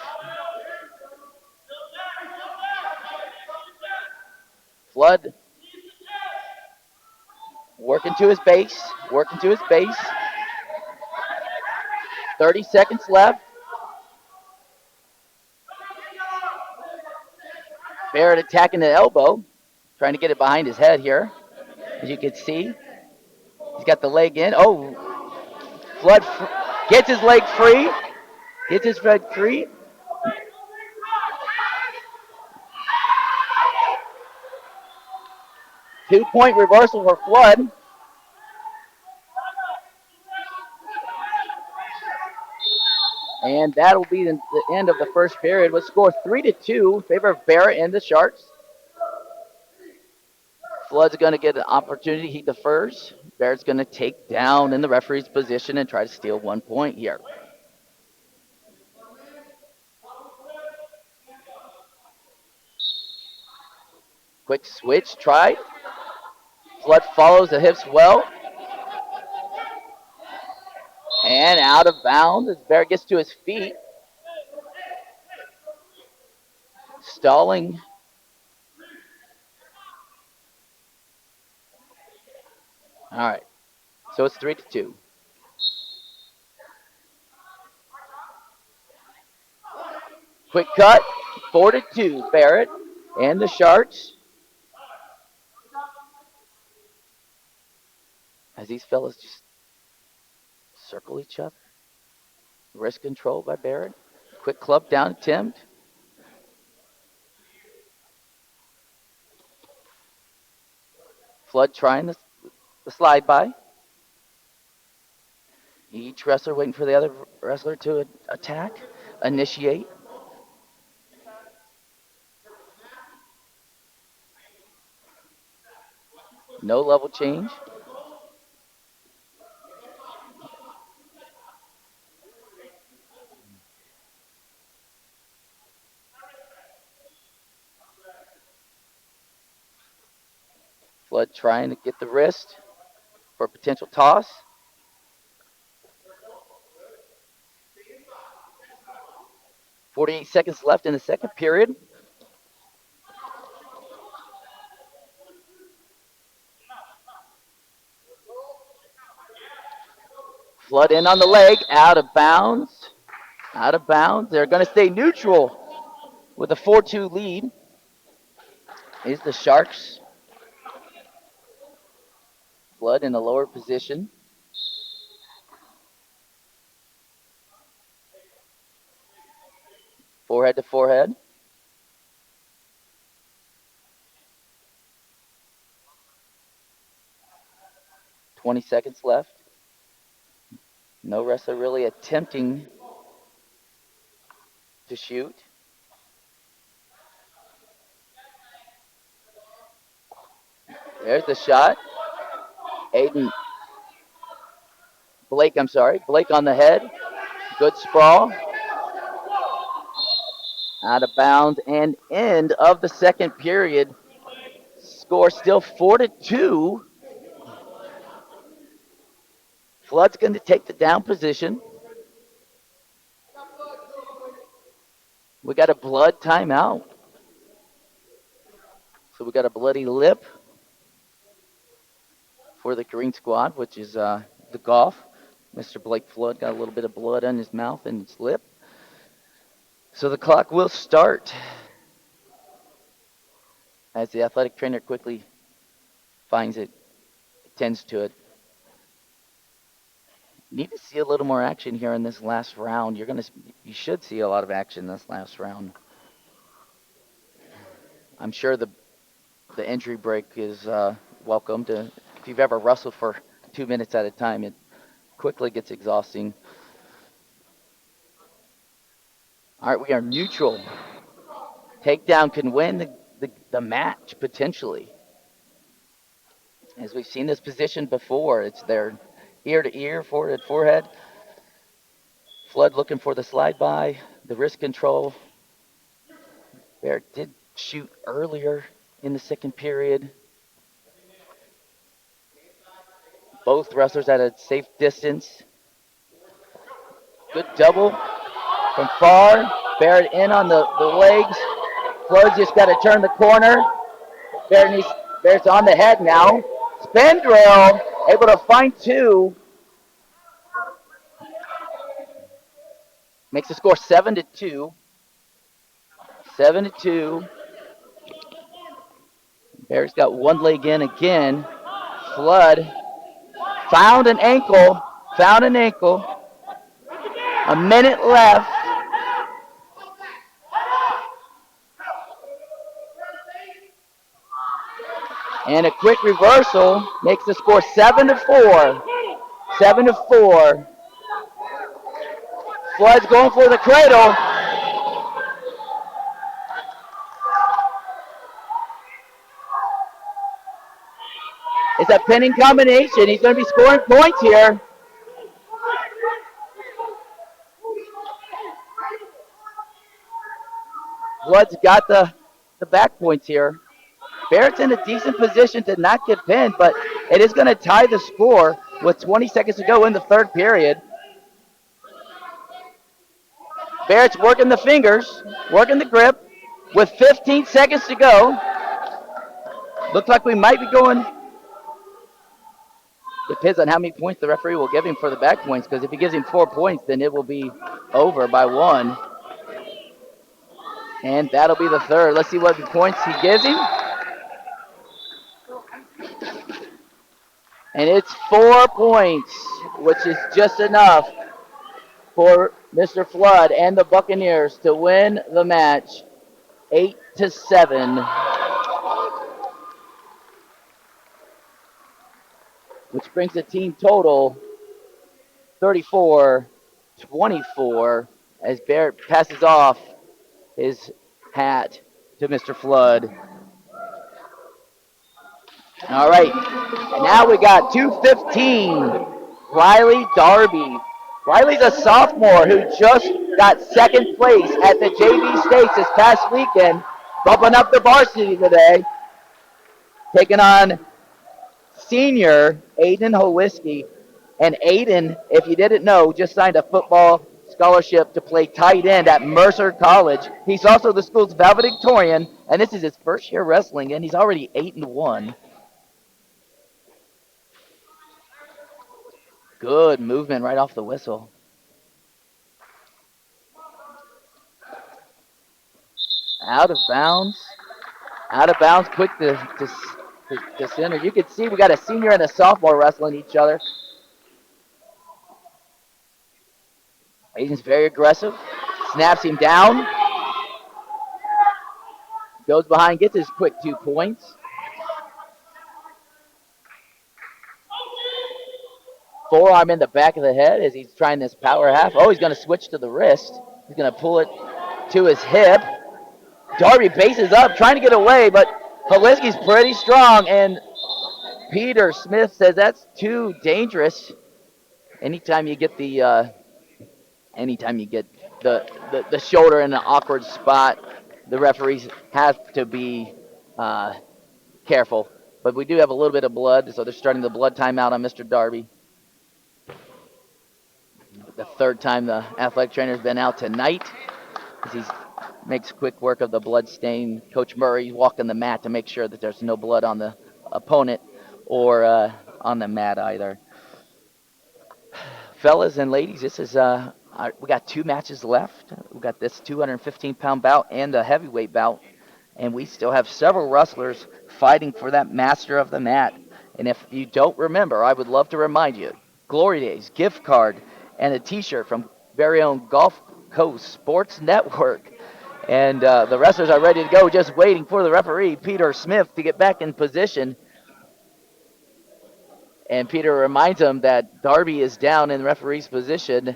Flood working to his base. 30 seconds left. Barrett attacking the elbow, trying to get it behind his head here. As you can see, he's got the leg in. Oh, Flood gets his leg free. 2-point reversal for Flood. And that'll be the end of the first period. With score 3-2 in favor of Barrett and the Sharks. Flood's going to get an opportunity. He defers. Barrett's going to take down in the referee's position and try to steal 1 point here. Quick switch tried. Flood follows the hips well. And out of bounds as Barrett gets to his feet. Stalling. All right. So it's 3-2. Quick cut. 4-2. Barrett and the Sharks. As these fellas just circle each other. Wrist control by Barrett. Quick club down attempt. Flood trying the slide by. Each wrestler waiting for the other wrestler to attack, initiate. No level change. Flood trying to get the wrist for a potential toss. .48 seconds left in the second period. Flood in on the leg, out of bounds. They're going to stay neutral with a 4-2 lead. is the Sharks. Flood in the lower position. Forehead to forehead. .20 seconds left. No wrestler really attempting to shoot. There's the shot. Blake on the head. Good sprawl. Out of bounds and end of the second period. Score still 4-2. Flood's going to take the down position. We got a blood timeout. So we got a bloody lip for the green squad, which is the golf. Mr. Blake Flood got a little bit of blood on his mouth and his lip. So the clock will start as the athletic trainer quickly finds it, tends to it. Need to see a little more action here in this last round. You should see a lot of action this last round. I'm sure the entry break is welcome. If you've ever wrestled for 2 minutes at a time, it quickly gets exhausting. All right, we are neutral. Takedown can win the match potentially. As we've seen this position before, it's their ear to ear, forehead to forehead. Flood looking for the slide by, the wrist control. Barrett did shoot earlier in the second period. Both wrestlers at a safe distance. Good double from far. Barrett in on the legs. Flood's just got to turn the corner. Barrett's on the head now. Spin drill, able to find two. Makes the score 7-2. 7-2. Barrett's got one leg in again. Flood found an ankle. A minute left. And a quick reversal makes the score 7-4. 7-4. Flood's going for the cradle. It's a pinning combination. He's going to be scoring points here. Flood's got the back points here. Barrett's in a decent position to not get pinned, but it is going to tie the score with 20 seconds to go in the third period. Barrett's working the fingers, working the grip with 15 seconds to go. Looks like we might be going. Depends on how many points the referee will give him for the back points, because if he gives him 4 points, then it will be over by 1. And that'll be the third. Let's see what points he gives him. And it's 4 points, which is just enough for Mr. Flood and the Buccaneers to win the match 8-7. Which brings the team total 34-24 as Barrett passes off his hat to Mr. Flood. All right, and now we got 2:15, Riley Darby. Riley's a sophomore who just got second place at the JV States this past weekend, bumping up the varsity today, taking on senior Aiden Holisky. And Aiden, if you didn't know, just signed a football scholarship to play tight end at Mercer College. He's also the school's valedictorian, and this is his first year wrestling, and he's already 8-1. Good movement right off the whistle. Out of bounds. Out of bounds, quick to center. You can see we got a senior and a sophomore wrestling each other. Aiden's very aggressive. Snaps him down. Goes behind, gets his quick 2 points. Forearm in the back of the head as he's trying this power half. Oh, he's going to switch to the wrist. He's going to pull it to his hip. Darby bases up, trying to get away, but Holiski's pretty strong, and Peter Smith says that's too dangerous. Anytime you get the shoulder in an awkward spot, the referees have to be careful. But we do have a little bit of blood, so they're starting the blood timeout on Mr. Darby. The third time the athletic trainer's been out tonight, as he makes quick work of the blood stain. Coach Murray walking the mat to make sure that there's no blood on the opponent or on the mat either. Fellas and ladies, this is we got 2 matches left. We got this 215-pound bout and a heavyweight bout, and we still have several wrestlers fighting for that master of the mat. And if you don't remember, I would love to remind you, Glory Days, gift card, and a T-shirt from very own Gulf Coast Sports Network. And the wrestlers are ready to go, just waiting for the referee, Peter Smith, to get back in position. And Peter reminds them that Darby is down in the referee's position,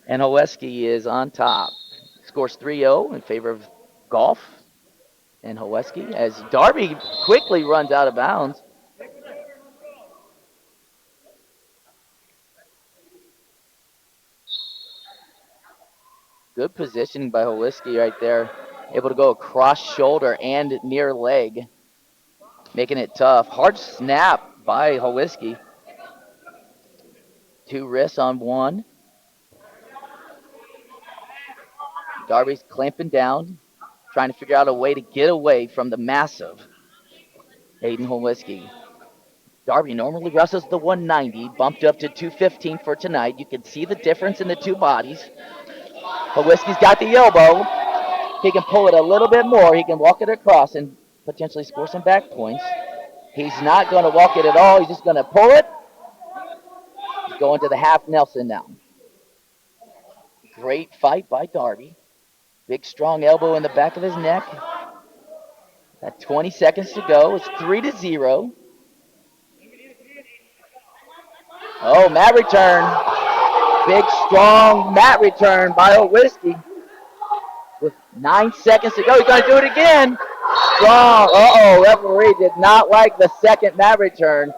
and Howeski is on top. Scores 3-0 in favor of Golf and Howeski as Darby quickly runs out of bounds. Good positioning by Howeski right there. Able to go across shoulder and near leg, making it tough. Hard snap by Howeski. 2 wrists on 1. Darby's clamping down, trying to figure out a way to get away from the massive Aiden Howeski. Darby normally wrestles the 190, bumped up to 215 for tonight. You can see the difference in the 2 bodies. Howeski's got the elbow. He can pull it a little bit more. He can walk it across and potentially score some back points. He's not going to walk it at all. He's just going to pull it. He's going to the half Nelson now. Great fight by Darby. Big strong elbow in the back of his neck. Got 20 seconds to go. It's 3-0. Oh, mat return. Big strong mat return by Howeski. With 9 seconds to go, he's going to do it again. Strong. Uh-oh, referee did not like the second mat return.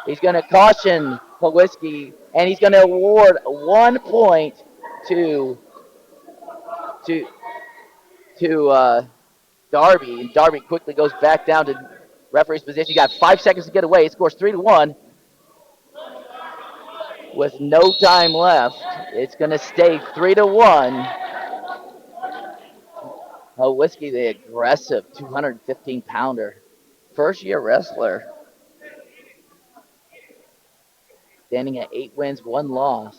He's going to caution Howeski, and he's going to award 1 point to Darby. And Darby quickly goes back down to referee's position. He got 5 seconds to get away. It scores 3-1. With no time left, it's going to stay 3-1. Howeski, the aggressive 215-pounder, first-year wrestler, standing at 8 wins, 1 loss.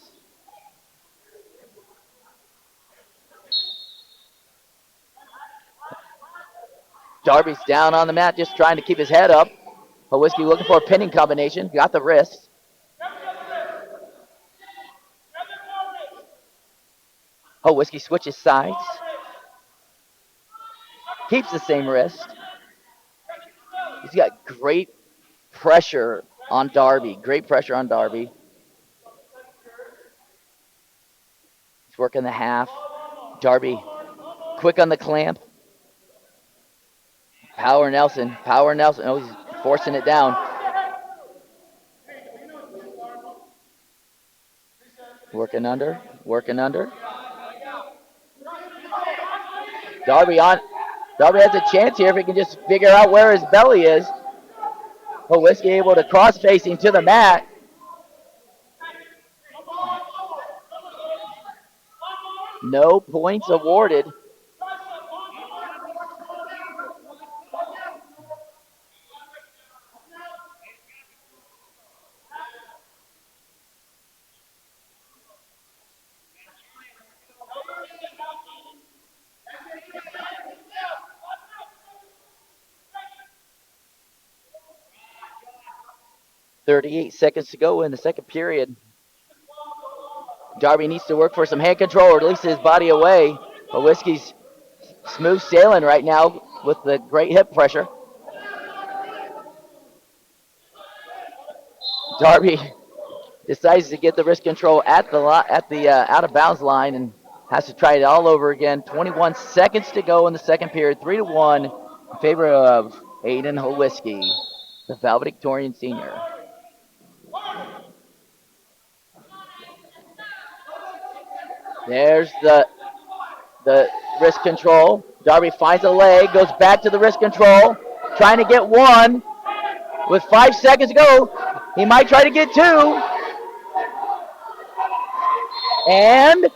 Darby's down on the mat, just trying to keep his head up. Howeski looking for a pinning combination. Got the wrist. Howeski switches sides. Keeps the same wrist. He's got great pressure on Darby. Great pressure on Darby. He's working the half. Darby quick on the clamp. Power Nelson. Power Nelson. Oh, he's forcing it down. Working under. Working under. Darby has a chance here if he can just figure out where his belly is. Howeski able to cross-face him to the mat. No points awarded. 38 seconds to go in the second period. Darby needs to work for some hand control or release his body away. But Whiskey's smooth sailing right now with the great hip pressure. Darby decides to get the wrist control at the out of bounds line and has to try it all over again. 21 seconds to go in the second period. 3-1 in favor of Aiden Holiski, the valedictorian senior. There's the wrist control. Darby finds a leg, goes back to the wrist control, trying to get one. With 5 seconds to go, he might try to get two. And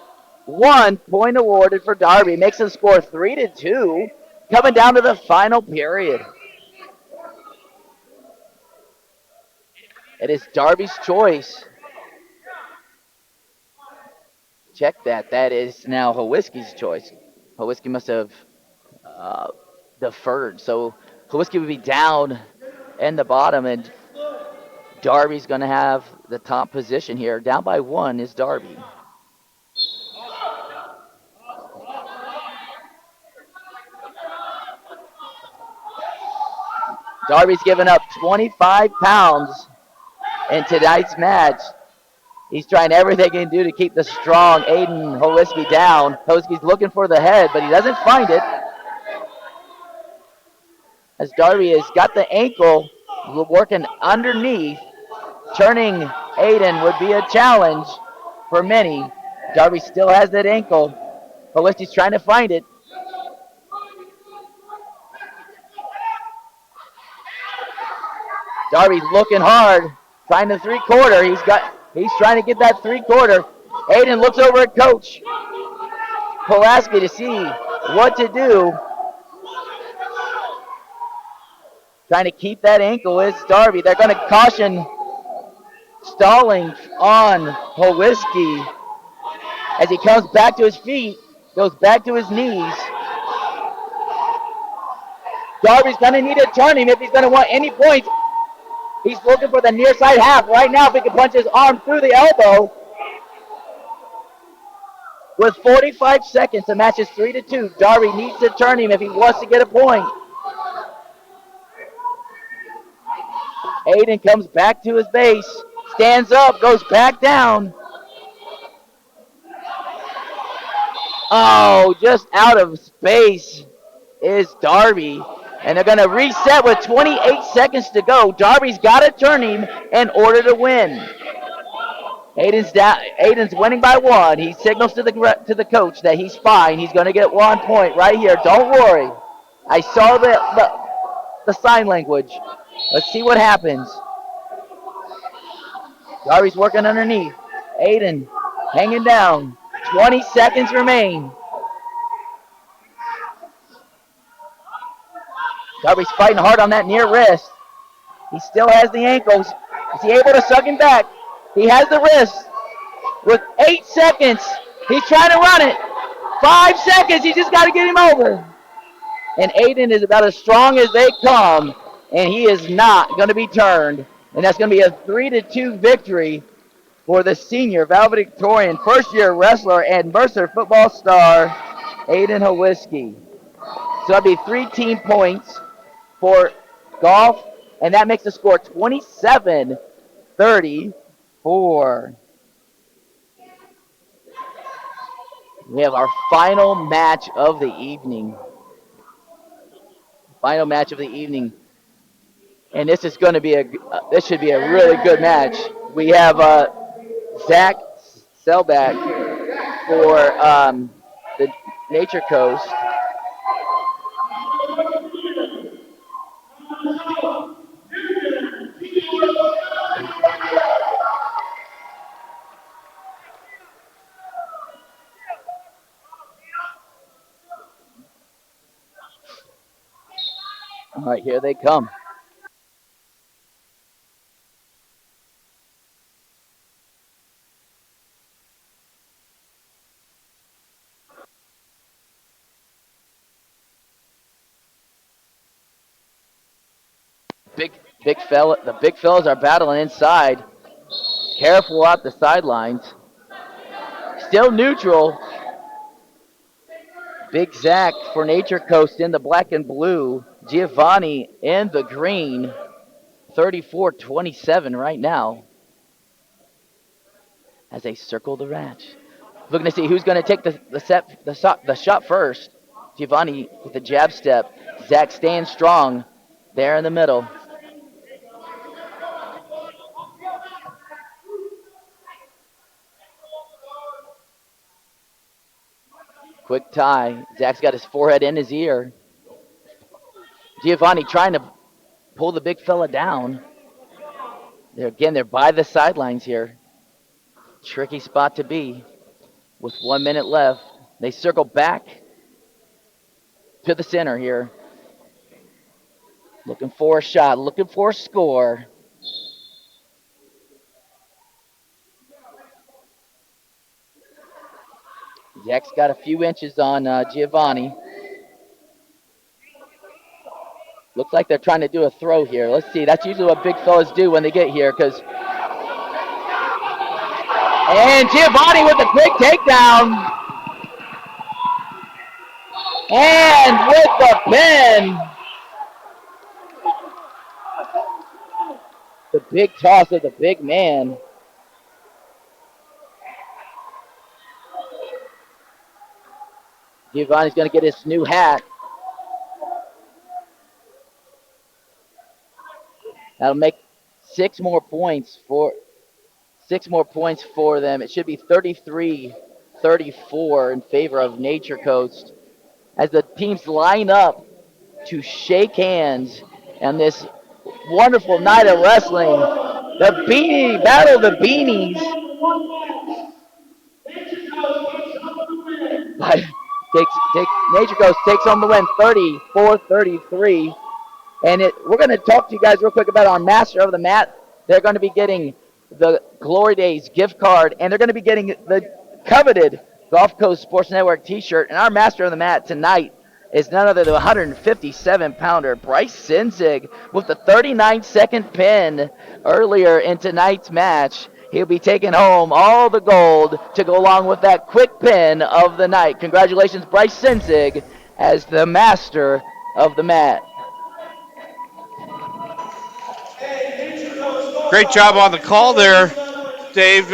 1 point awarded for Darby. Makes the score 3-2. Coming down to the final period. It is Darby's choice. Check that. That is now Holiski's choice. Holiski must have deferred. So Holiski would be down in the bottom, and Darby's going to have the top position here. Down by 1 is Darby. Darby's given up 25 pounds in tonight's match. He's trying everything he can do to keep the strong Aiden Holiski down. Holiski's looking for the head, but he doesn't find it. As Darby has got the ankle working underneath, turning Aiden would be a challenge for many. Darby still has that ankle. Holiski's trying to find it. Darby looking hard, trying the three-quarter. He's trying to get that three-quarter. Aiden looks over at Coach Pulaski to see what to do. Trying to keep that ankle is Darby. They're going to caution stalling on Holiski as he comes back to his feet, goes back to his knees. Darby's going to need to turn him if he's going to want any points. He's looking for the near side half. Right now, if he can punch his arm through the elbow. With 45 seconds, the match is 3-2. Darby needs to turn him if he wants to get a point. Aiden comes back to his base, stands up, goes back down. Oh, just out of space is Darby. And they're going to reset with 28 seconds to go. Darby's got to turn him in order to win. Aiden's winning by 1. He signals to the coach that he's fine. He's going to get 1 point right here. Don't worry. I saw the sign language. Let's see what happens. Darby's working underneath. Aiden hanging down. 20 seconds remain. Darby's fighting hard on that near wrist. He still has the ankles. Is he able to suck him back? He has the wrist. With 8 seconds, he's trying to run it. 5 seconds, he just got to get him over. And Aiden is about as strong as they come, and he is not going to be turned. And that's going to be a 3-2 victory for the senior valedictorian, first-year wrestler and Mercer football star, Aiden Holiski. So that'll be 3 team points for golf, and that makes the score 27-34. We have our final match of the evening. Final match of the evening. And this is going to be this should be a really good match. We have Zach Selbach for the Nature Coast. All right, here they come. big fella. The big fellas are battling inside. Careful out the sidelines. Still neutral. Big Zach for Nature Coast in the black and blue. Giovanni in the green. 34-27 right now as they circle the match. Looking to see who's going to take the shot first. Giovanni with the jab step. Zach staying strong there in the middle. Quick tie. Zach's got his forehead in his ear. Giovanni trying to pull the big fella down. They're by the sidelines here. Tricky spot to be with 1 minute left. They circle back to the center here. Looking for a shot, looking for a score. Zach's got a few inches on Giovanni. Looks like they're trying to do a throw here. Let's see. That's usually what big fellas do when they get here. And Giovanni with a quick takedown. And with the pin. The big toss of the big man. Giovanni's going to get his new hat. That'll make 6 more points for them. It should be 33-34 in favor of Nature Coast as the teams line up to shake hands on this wonderful night of wrestling. The Beanie Battle of the Beanies. Nature Coast takes home the win 34-33. And we're going to talk to you guys real quick about our Master of the Mat. They're going to be getting the Glory Days gift card, and they're going to be getting the coveted Gulf Coast Sports Network t-shirt. And our Master of the Mat tonight is none other than 157-pounder Bryce Sinzig with the 39-second pin earlier in tonight's match. He'll be taking home all the gold to go along with that quick pin of the night. Congratulations, Bryce Sinzig, as the Master of the Mat. Great job on the call there, Dave.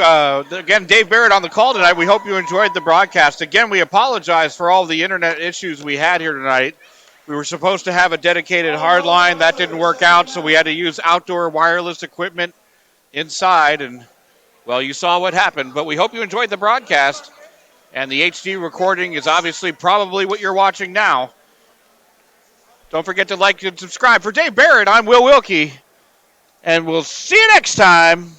Again, Dave Barrett on the call tonight. We hope you enjoyed the broadcast. Again, we apologize for all the internet issues we had here tonight. We were supposed to have a dedicated hard line. That didn't work out, so we had to use outdoor wireless equipment inside. And, well, you saw what happened. But we hope you enjoyed the broadcast. And the HD recording is obviously probably what you're watching now. Don't forget to like and subscribe. For Dave Barrett, I'm Will Wilkie. And we'll see you next time.